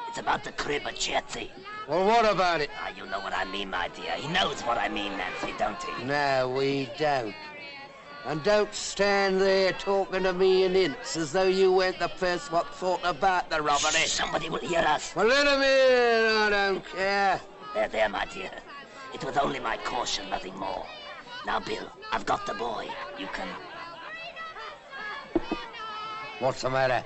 it's about the crib at Chertsey. Well, what about it? Ah, you know what I mean, my dear. He knows what I mean, Nancy, don't he? No, we don't. And don't stand there talking to me in hints as though you weren't the first what thought about the robbery. Shh, somebody will hear us. Well, let him in. I don't care. There, my dear. It was only my caution, nothing more. Now, Bill, I've got the boy. You can... What's the matter?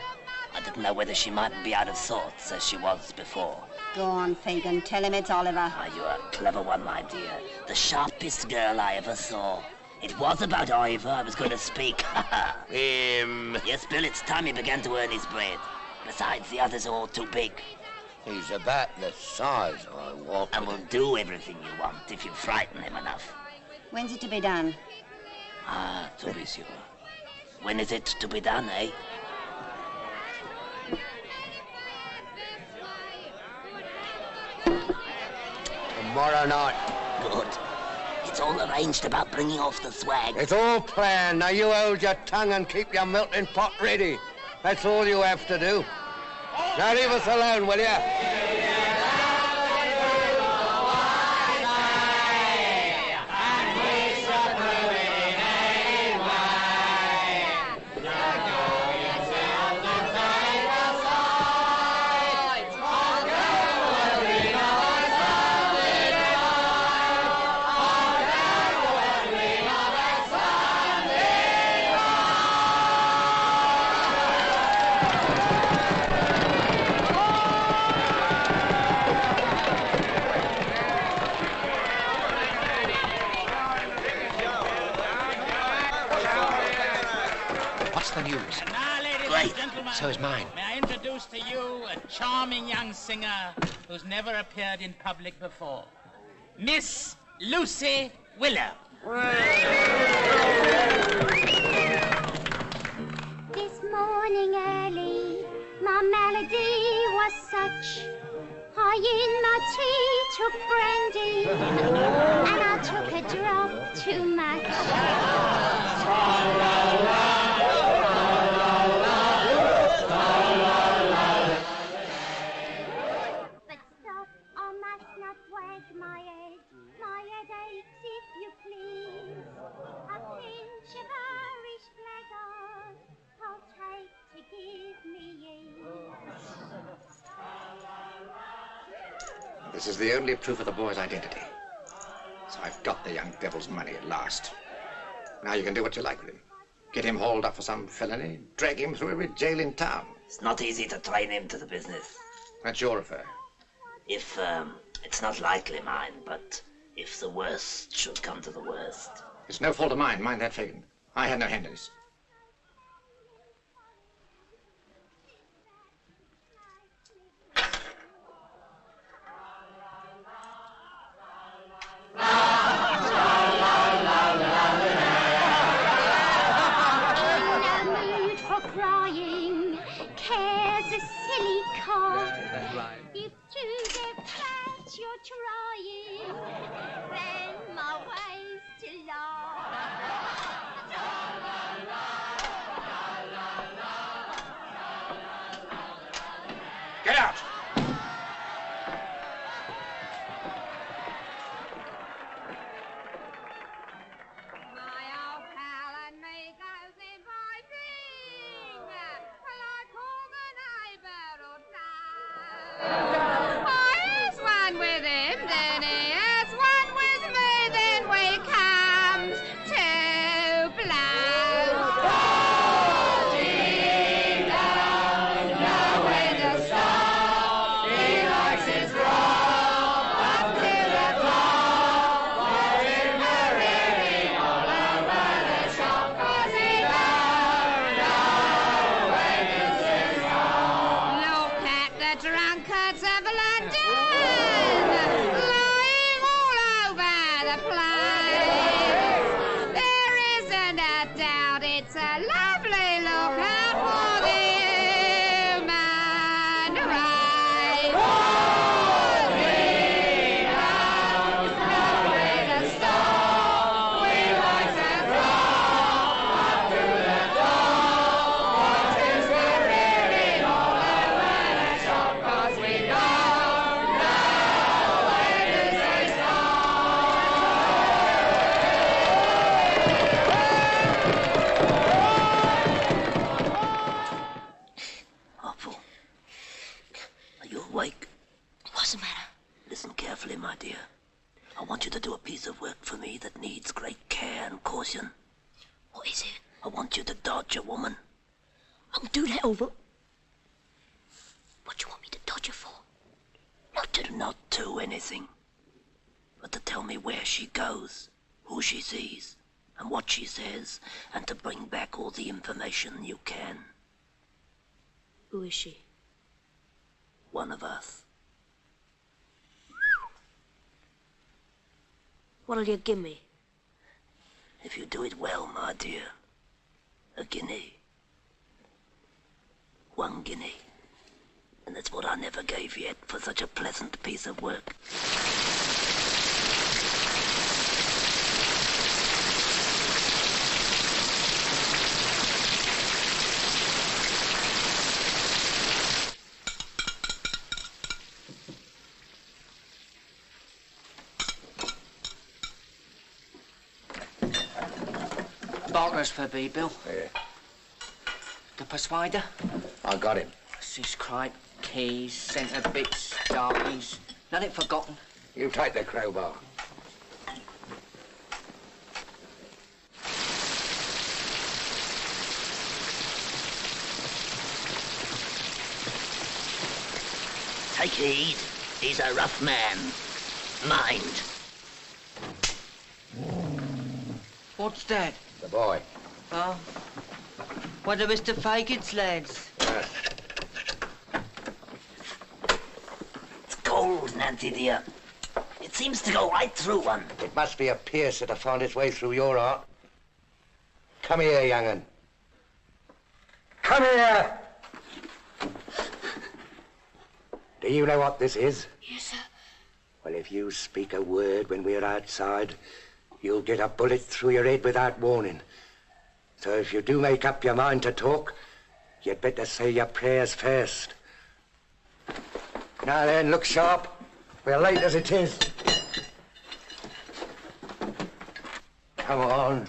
I didn't know whether she mightn't be out of sorts as she was before. Go on, Fagin. Tell him it's Oliver. Ah, you're a clever one, my dear. The sharpest girl I ever saw. It was about Ivor I was going to speak. Him? Yes, Bill, it's time he began to earn his bread. Besides, the others are all too big. He's about the size I want. And will do everything you want if you frighten him enough. When's it to be done? Ah, to be sure. When is it to be done, eh? Tomorrow night. Good. It's all arranged about bringing off the swag. It's all planned. Now you hold your tongue and keep your melting pot ready. That's all you have to do. Now leave us alone, will you? What's the news? And now, ladies and gentlemen, So is mine. may I introduce to you a charming young singer who's never appeared in public before. Miss Lucy Willow. This morning early, my melody was such. I in my tea took brandy, and I took a drop too much. But stop, I must not wag my head. My head aches, if you please. A pinch of Irish blackguard I'll take to give me ease. This is the only proof of the boy's identity. So I've got the young devil's money at last. Now you can do what you like with him. Get him hauled up for some felony, drag him through every jail in town. It's not easy to train him to the business. That's your affair. If, it's not likely mine, but if the worst should come to the worst. It's no fault of mine, mind that, Fagin. I had no hand in this. If to get fat you're trying, then my way's to lie. my dear. I want you to do a piece of work for me that needs great care and caution. What is it? I want you to dodge a woman. I'll do that, over. What do you want me to dodge her for? Not do anything, but to tell me where she goes, who she sees, and what she says, and to bring back all the information you can. Who is she? One of us. What'll you give me? If you do it well, my dear, a guinea. 1 guinea. And that's what I never gave yet for such a pleasant piece of work. Barker's for B, Bill. Yeah. The persuader? I got him. Sis cripe, keys, centre bits, darkies. Nothing forgotten. You take the crowbar. Take heed. He's a rough man. Mind. What's that? The boy. Oh. What are Mr. Fagin's lads? It's cold, Nancy dear. It seems to go right through one. It must be a piercer to find its way through your heart. Come here, young'un. Come here! Do you know what this is? Yes, sir. Well, if you speak a word when we're outside, you'll get a bullet through your head without warning. So if you do make up your mind to talk, you'd better say your prayers first. Now then, look sharp. We're late as it is. Come on.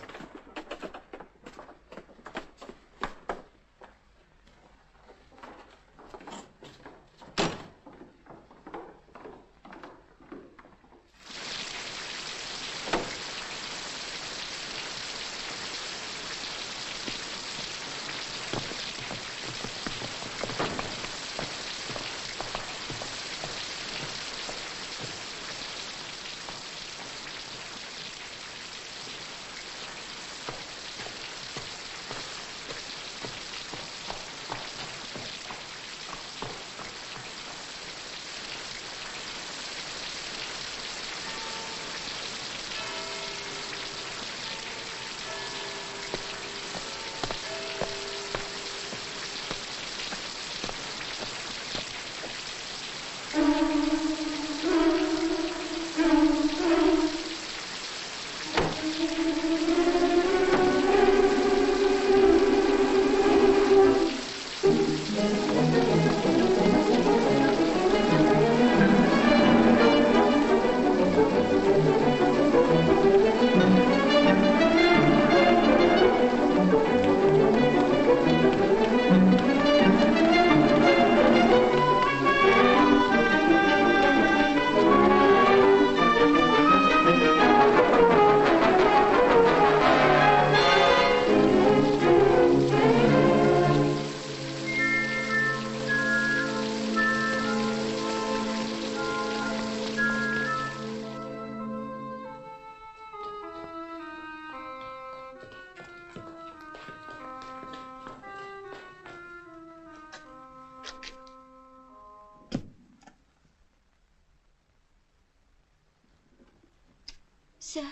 Sir?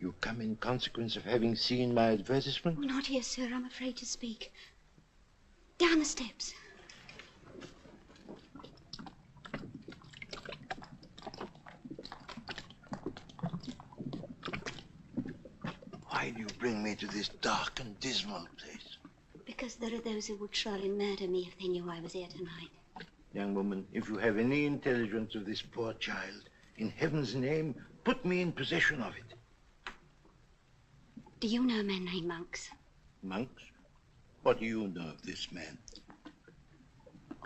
You come in consequence of having seen my advertisement? Oh, not here, sir. I'm afraid to speak. Down the steps. Why do you bring me to this dark and dismal place? Because there are those who would surely murder me if they knew I was here tonight. Young woman, if you have any intelligence of this poor child, in heaven's name, put me in possession of it. Do you know men named Monks? Monks? What do you know of this man?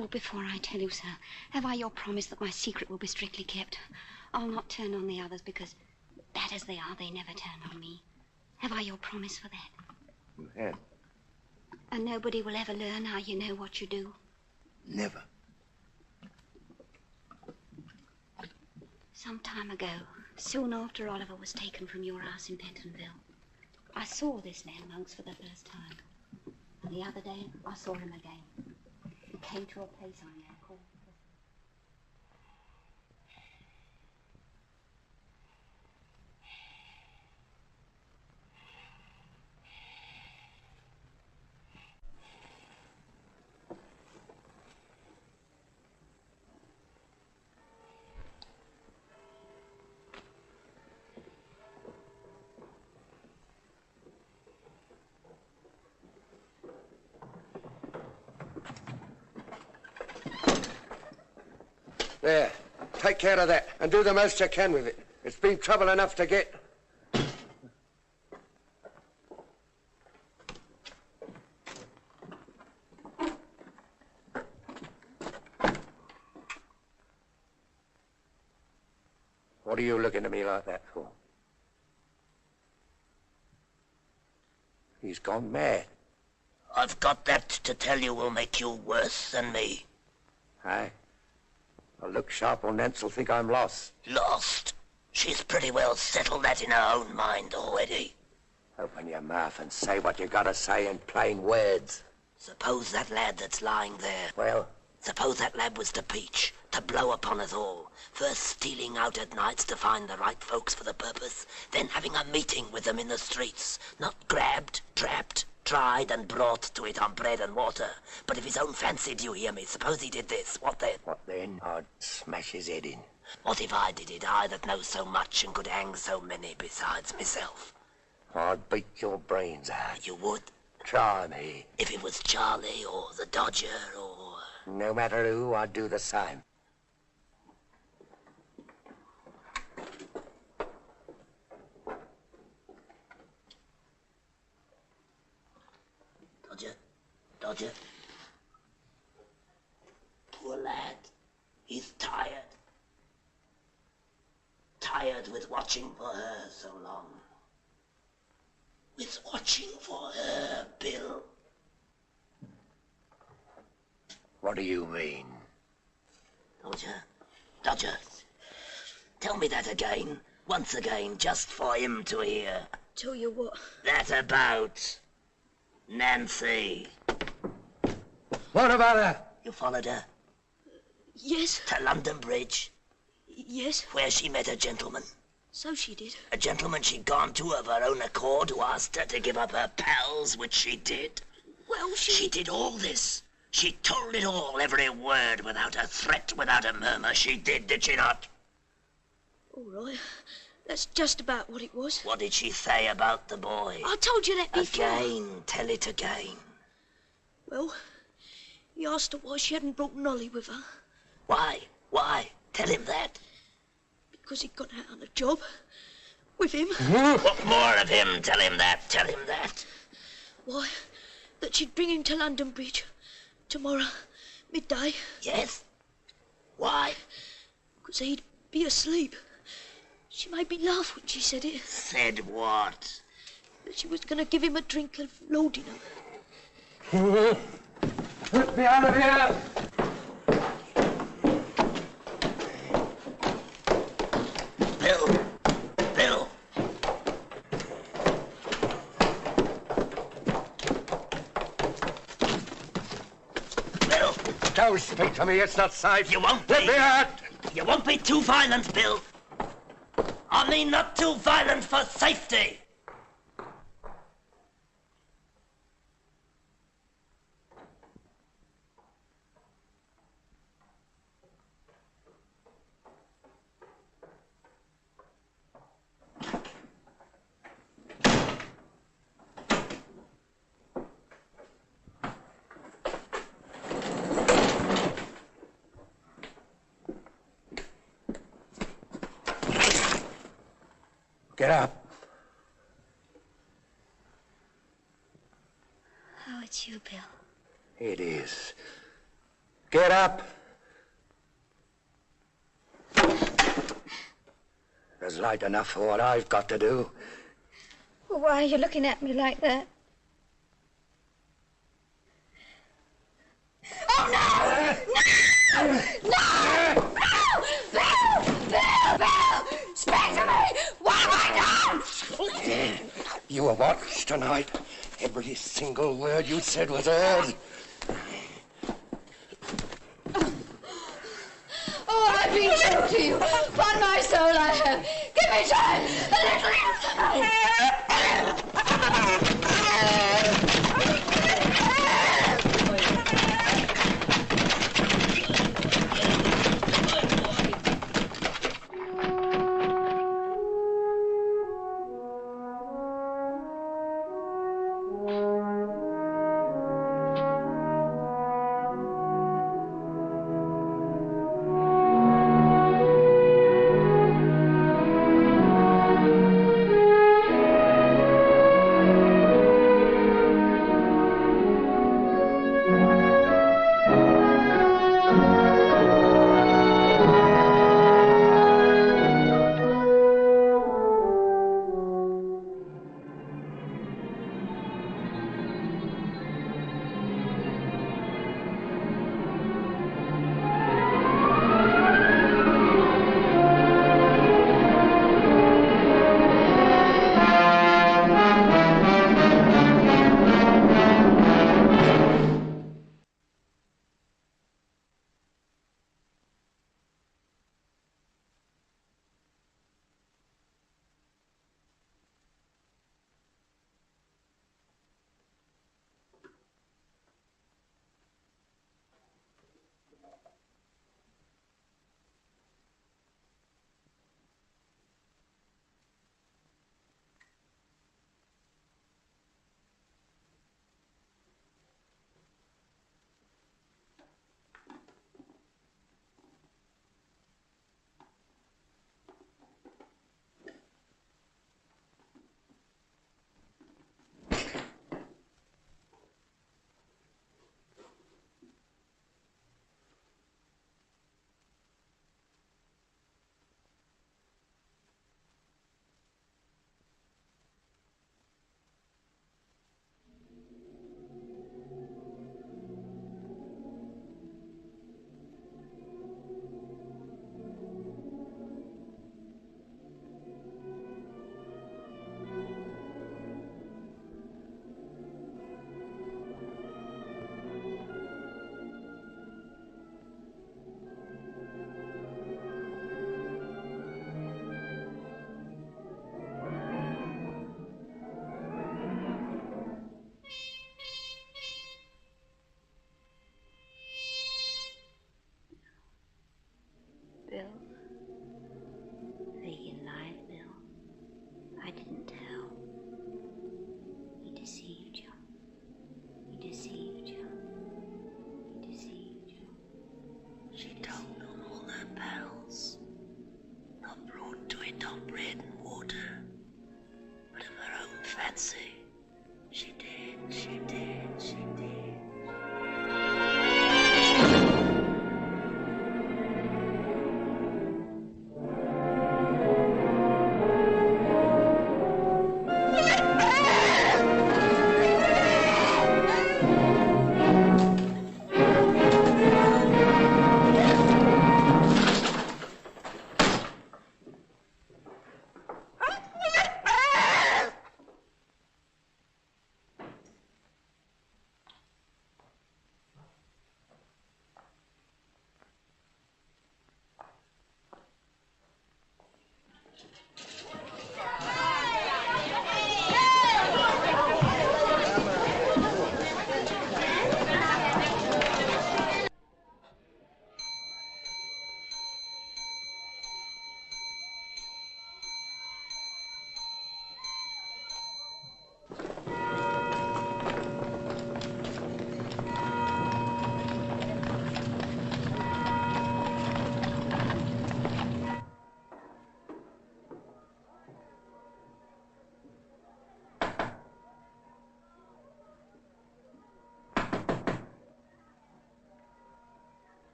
Oh, before I tell you, sir, have I your promise that my secret will be strictly kept? I'll not turn on the others because, bad as they are, they never turn on me. Have I your promise for that? You have. And nobody will ever learn how you know what you do? Never. Some time ago, soon after Oliver was taken from your house in Pentonville, I saw this man Monks for the first time. And the other day, I saw him again. He came to a place I know called... There, take care of that and do the most you can with it. It's been trouble enough to get. What are you looking at me like that for? He's gone mad. I've got that to tell you will make you worse than me. Aye. I'll look sharp or Nance will think I'm lost. Lost? She's pretty well settled that in her own mind already. Open your mouth and say what you gotta say in plain words. Suppose that lad that's lying there. Well? Suppose that lad was to peach, to blow upon us all. First stealing out at nights to find the right folks for the purpose, then having a meeting with them in the streets. Not grabbed, trapped, tried and brought to it on bread and water. But if his own fancy, do you hear me? Suppose he did this, what then? What then? I'd smash his head in. What if I did it, I that know so much and could hang so many besides myself? I'd beat your brains out. You would? Try me. If it was Charlie or the Dodger or... No matter who, I'd do the same. Dodger. Poor lad. He's tired. Tired with watching for her so long. With watching for her, Bill. What do you mean? Dodger. Tell me that again. Once again, just for him to hear. Tell you what? That about... Nancy. What about her? You followed her? Yes. To London Bridge? Yes. Where she met a gentleman? So she did. A gentleman she'd gone to of her own accord who asked her to give up her pals, which she did. Well, She did all this. She told it all, every word, without a threat, without a murmur. She did she not? All right. That's just about what it was. What did she say about the boy? I told you that before. Again. Tell it again. Well, he asked her why she hadn't brought Nolly with her. Why? Why? Tell him that. Because he'd got out on a job. With him. What more of him? Tell him that. Tell him that. Why, that she'd bring him to London Bridge. Tomorrow, midday. Yes? Why? Because he'd be asleep. She made me laugh when she said it. Said what? That she was going to give him a drink of laudanum. Let me out of here! Bill! Bill! Bill! Don't speak to me, it's not safe. You won't Let be. me out! You won't be too violent, Bill. I mean not too violent for safety. Get up. Oh, it's you, Bill. It is. Get up. There's light enough for what I've got to do. Well, why are you looking at me like that? Oh, no! No! No! Bill! Speak to me! What have I done? You were watched tonight. Every single word you said was heard. Oh, I've been true to you. Upon my soul, I have. Give me time.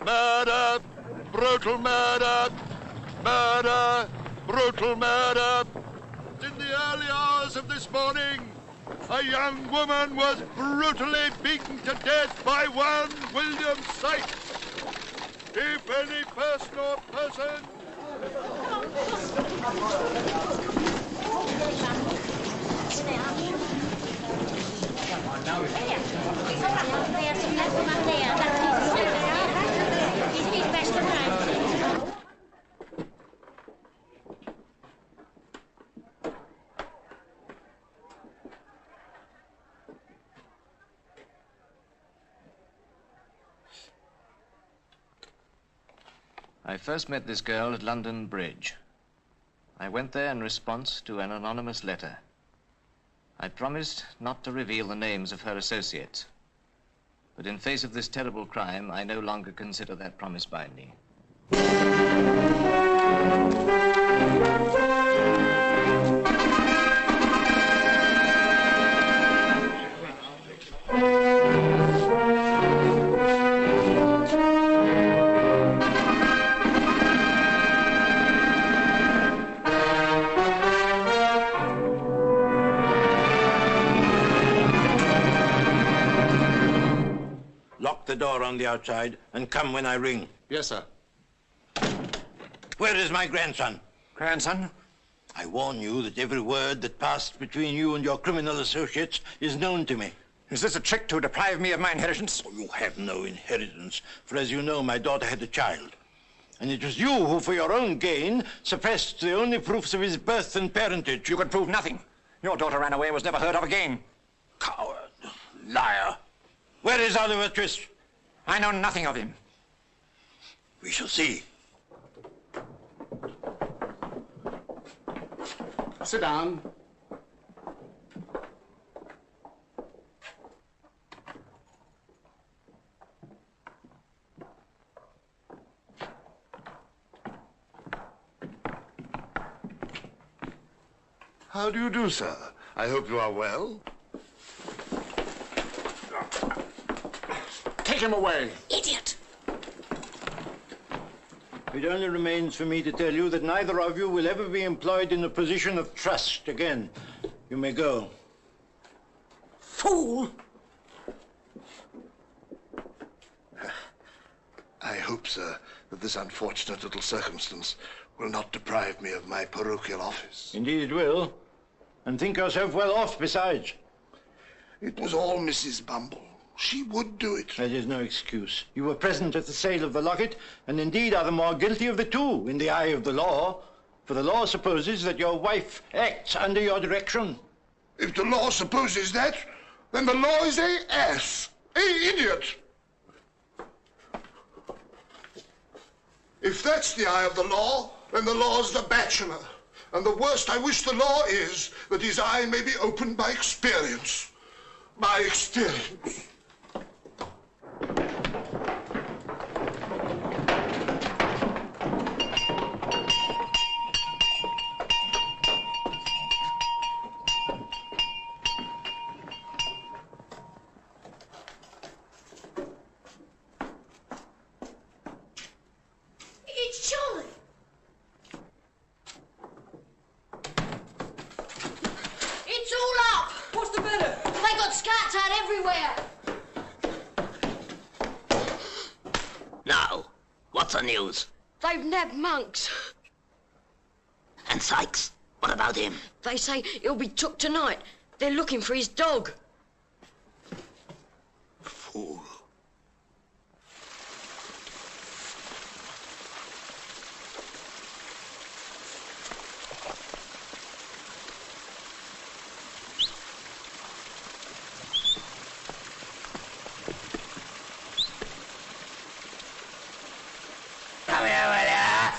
Murder! Brutal murder! Murder! Brutal murder! In the early hours of this morning, a young woman was brutally beaten to death by one William Sykes. If any person or person... I first met this girl at London Bridge. I went there in response to an anonymous letter. I promised not to reveal the names of her associates. But in face of this terrible crime, I no longer consider that promise binding. Lock the door on the outside and come when I ring. Yes, sir. Where is my grandson? Grandson? I warn you that every word that passed between you and your criminal associates is known to me. Is this a trick to deprive me of my inheritance? Oh, you have no inheritance, for as you know, my daughter had a child. And it was you who, for your own gain, suppressed the only proofs of his birth and parentage. You could prove nothing. Your daughter ran away and was never heard of again. Coward. Liar. Where is Oliver Twist? I know nothing of him. We shall see. Sit down. How do you do, sir? I hope you are well. Take him away. Idiot! It only remains for me to tell you that neither of you will ever be employed in a position of trust again. You may go. Fool! I hope, sir, that this unfortunate little circumstance will not deprive me of my parochial office. Indeed it will. And think yourself well off besides. It was all Mrs. Bumble. She would do it. That is no excuse. You were present at the sale of the locket, and indeed are the more guilty of the two in the eye of the law. For the law supposes that your wife acts under your direction. If the law supposes that, then the law is a ass, a idiot. If that's the eye of the law, then the law's the bachelor. And the worst I wish the law is that his eye may be opened by experience. By experience. It's Charlie. It's all up. What's the matter? They got scats out everywhere. Now, what's the news? They've nabbed Monks. And Sykes? What about him? They say he'll be took tonight. They're looking for his dog. Fool. Come here, will ya?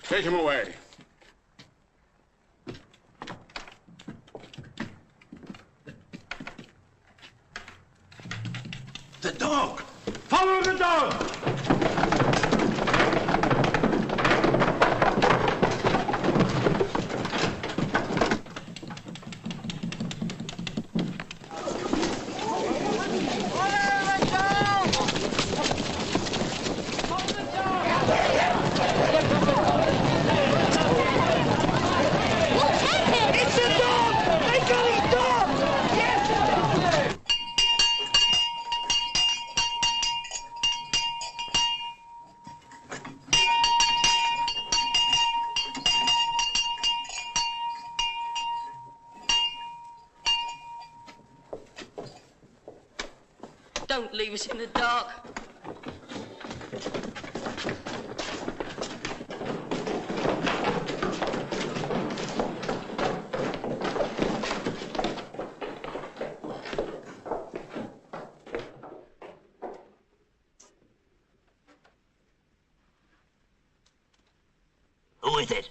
Take him away. The dog! Follow the dog! Don't leave us in the dark. Who is it?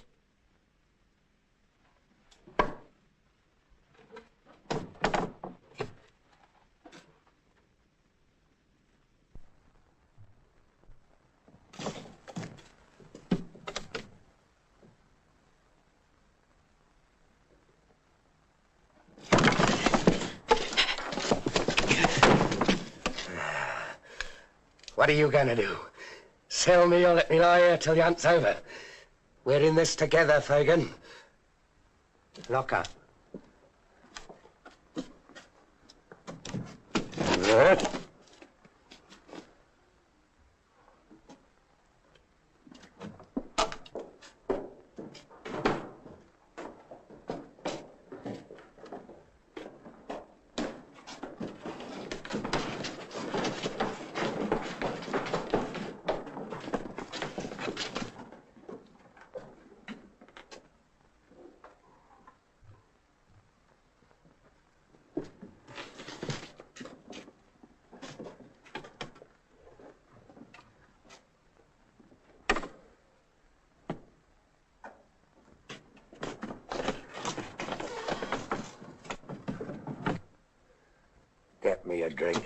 What are you going to do? Sell me or let me lie here till the hunt's over? We're in this together, Fagin. Lock up. Good. Get me a drink.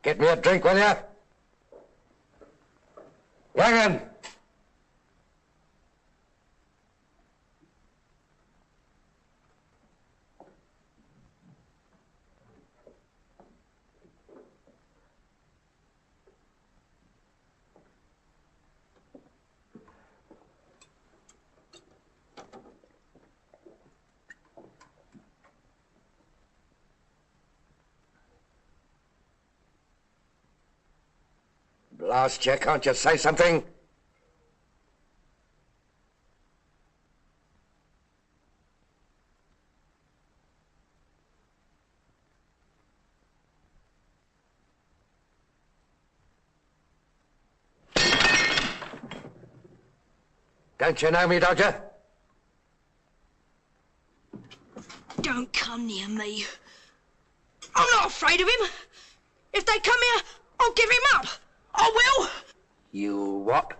Get me a drink, will ya? Young'un! Blast you, can't you say something? Don't you know me, Dodger? Don't come near me. I'm not afraid of him. If they come here, I'll give him up. I will. You what?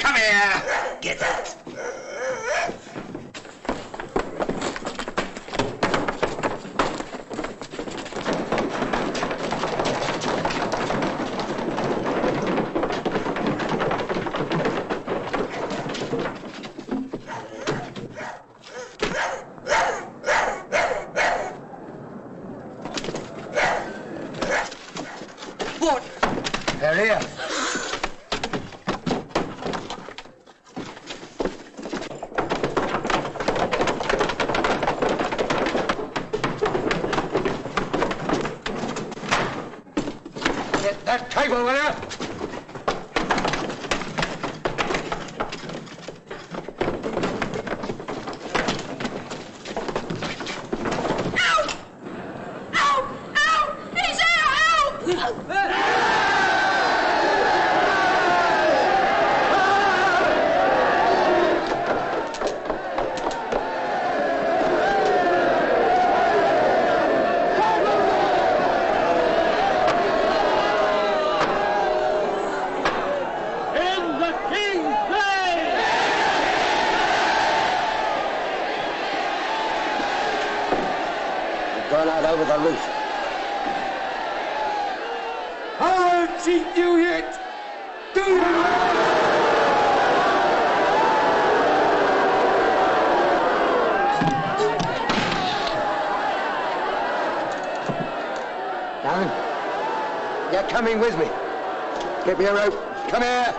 Come here! Get out! What? They're here. Get that table, will you? gone out over the roof. I won't cheat you yet. Do you? You're coming with me. Give me a rope. Come here.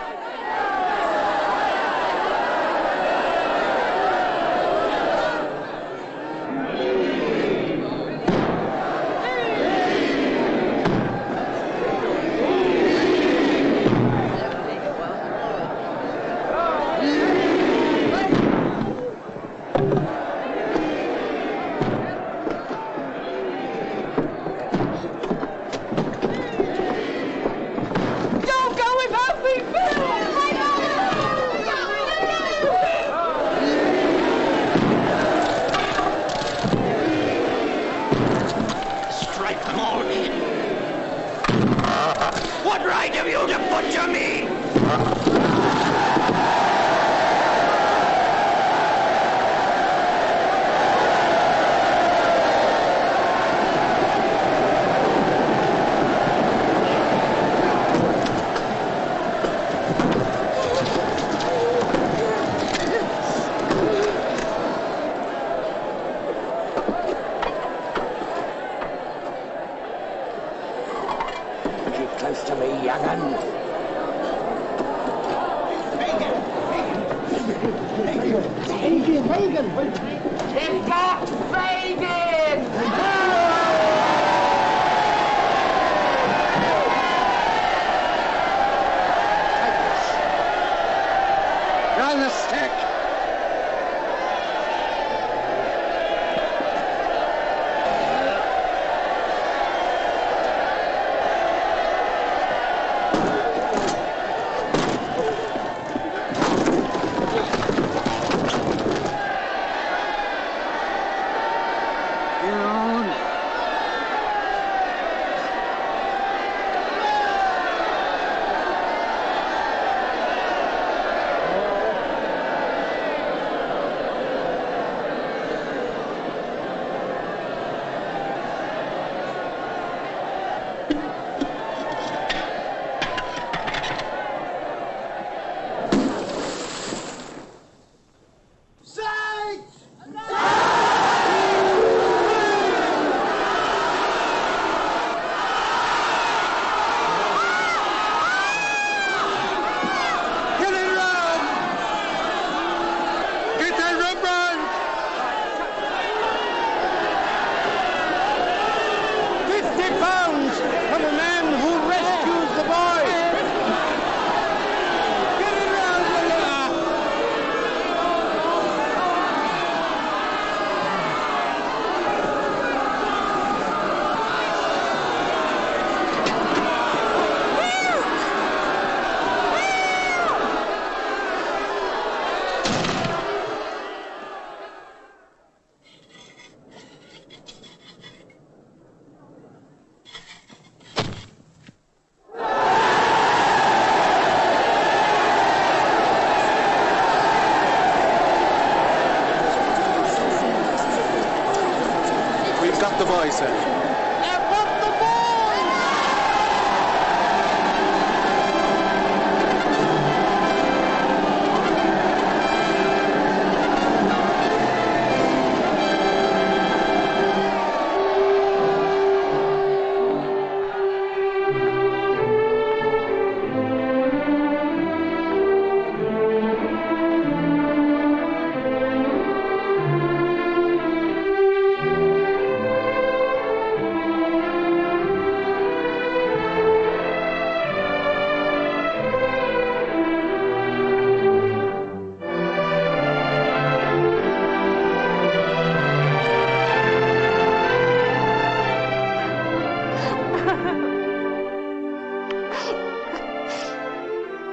The boy, sir.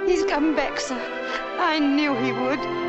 He's come back, sir. I knew he would.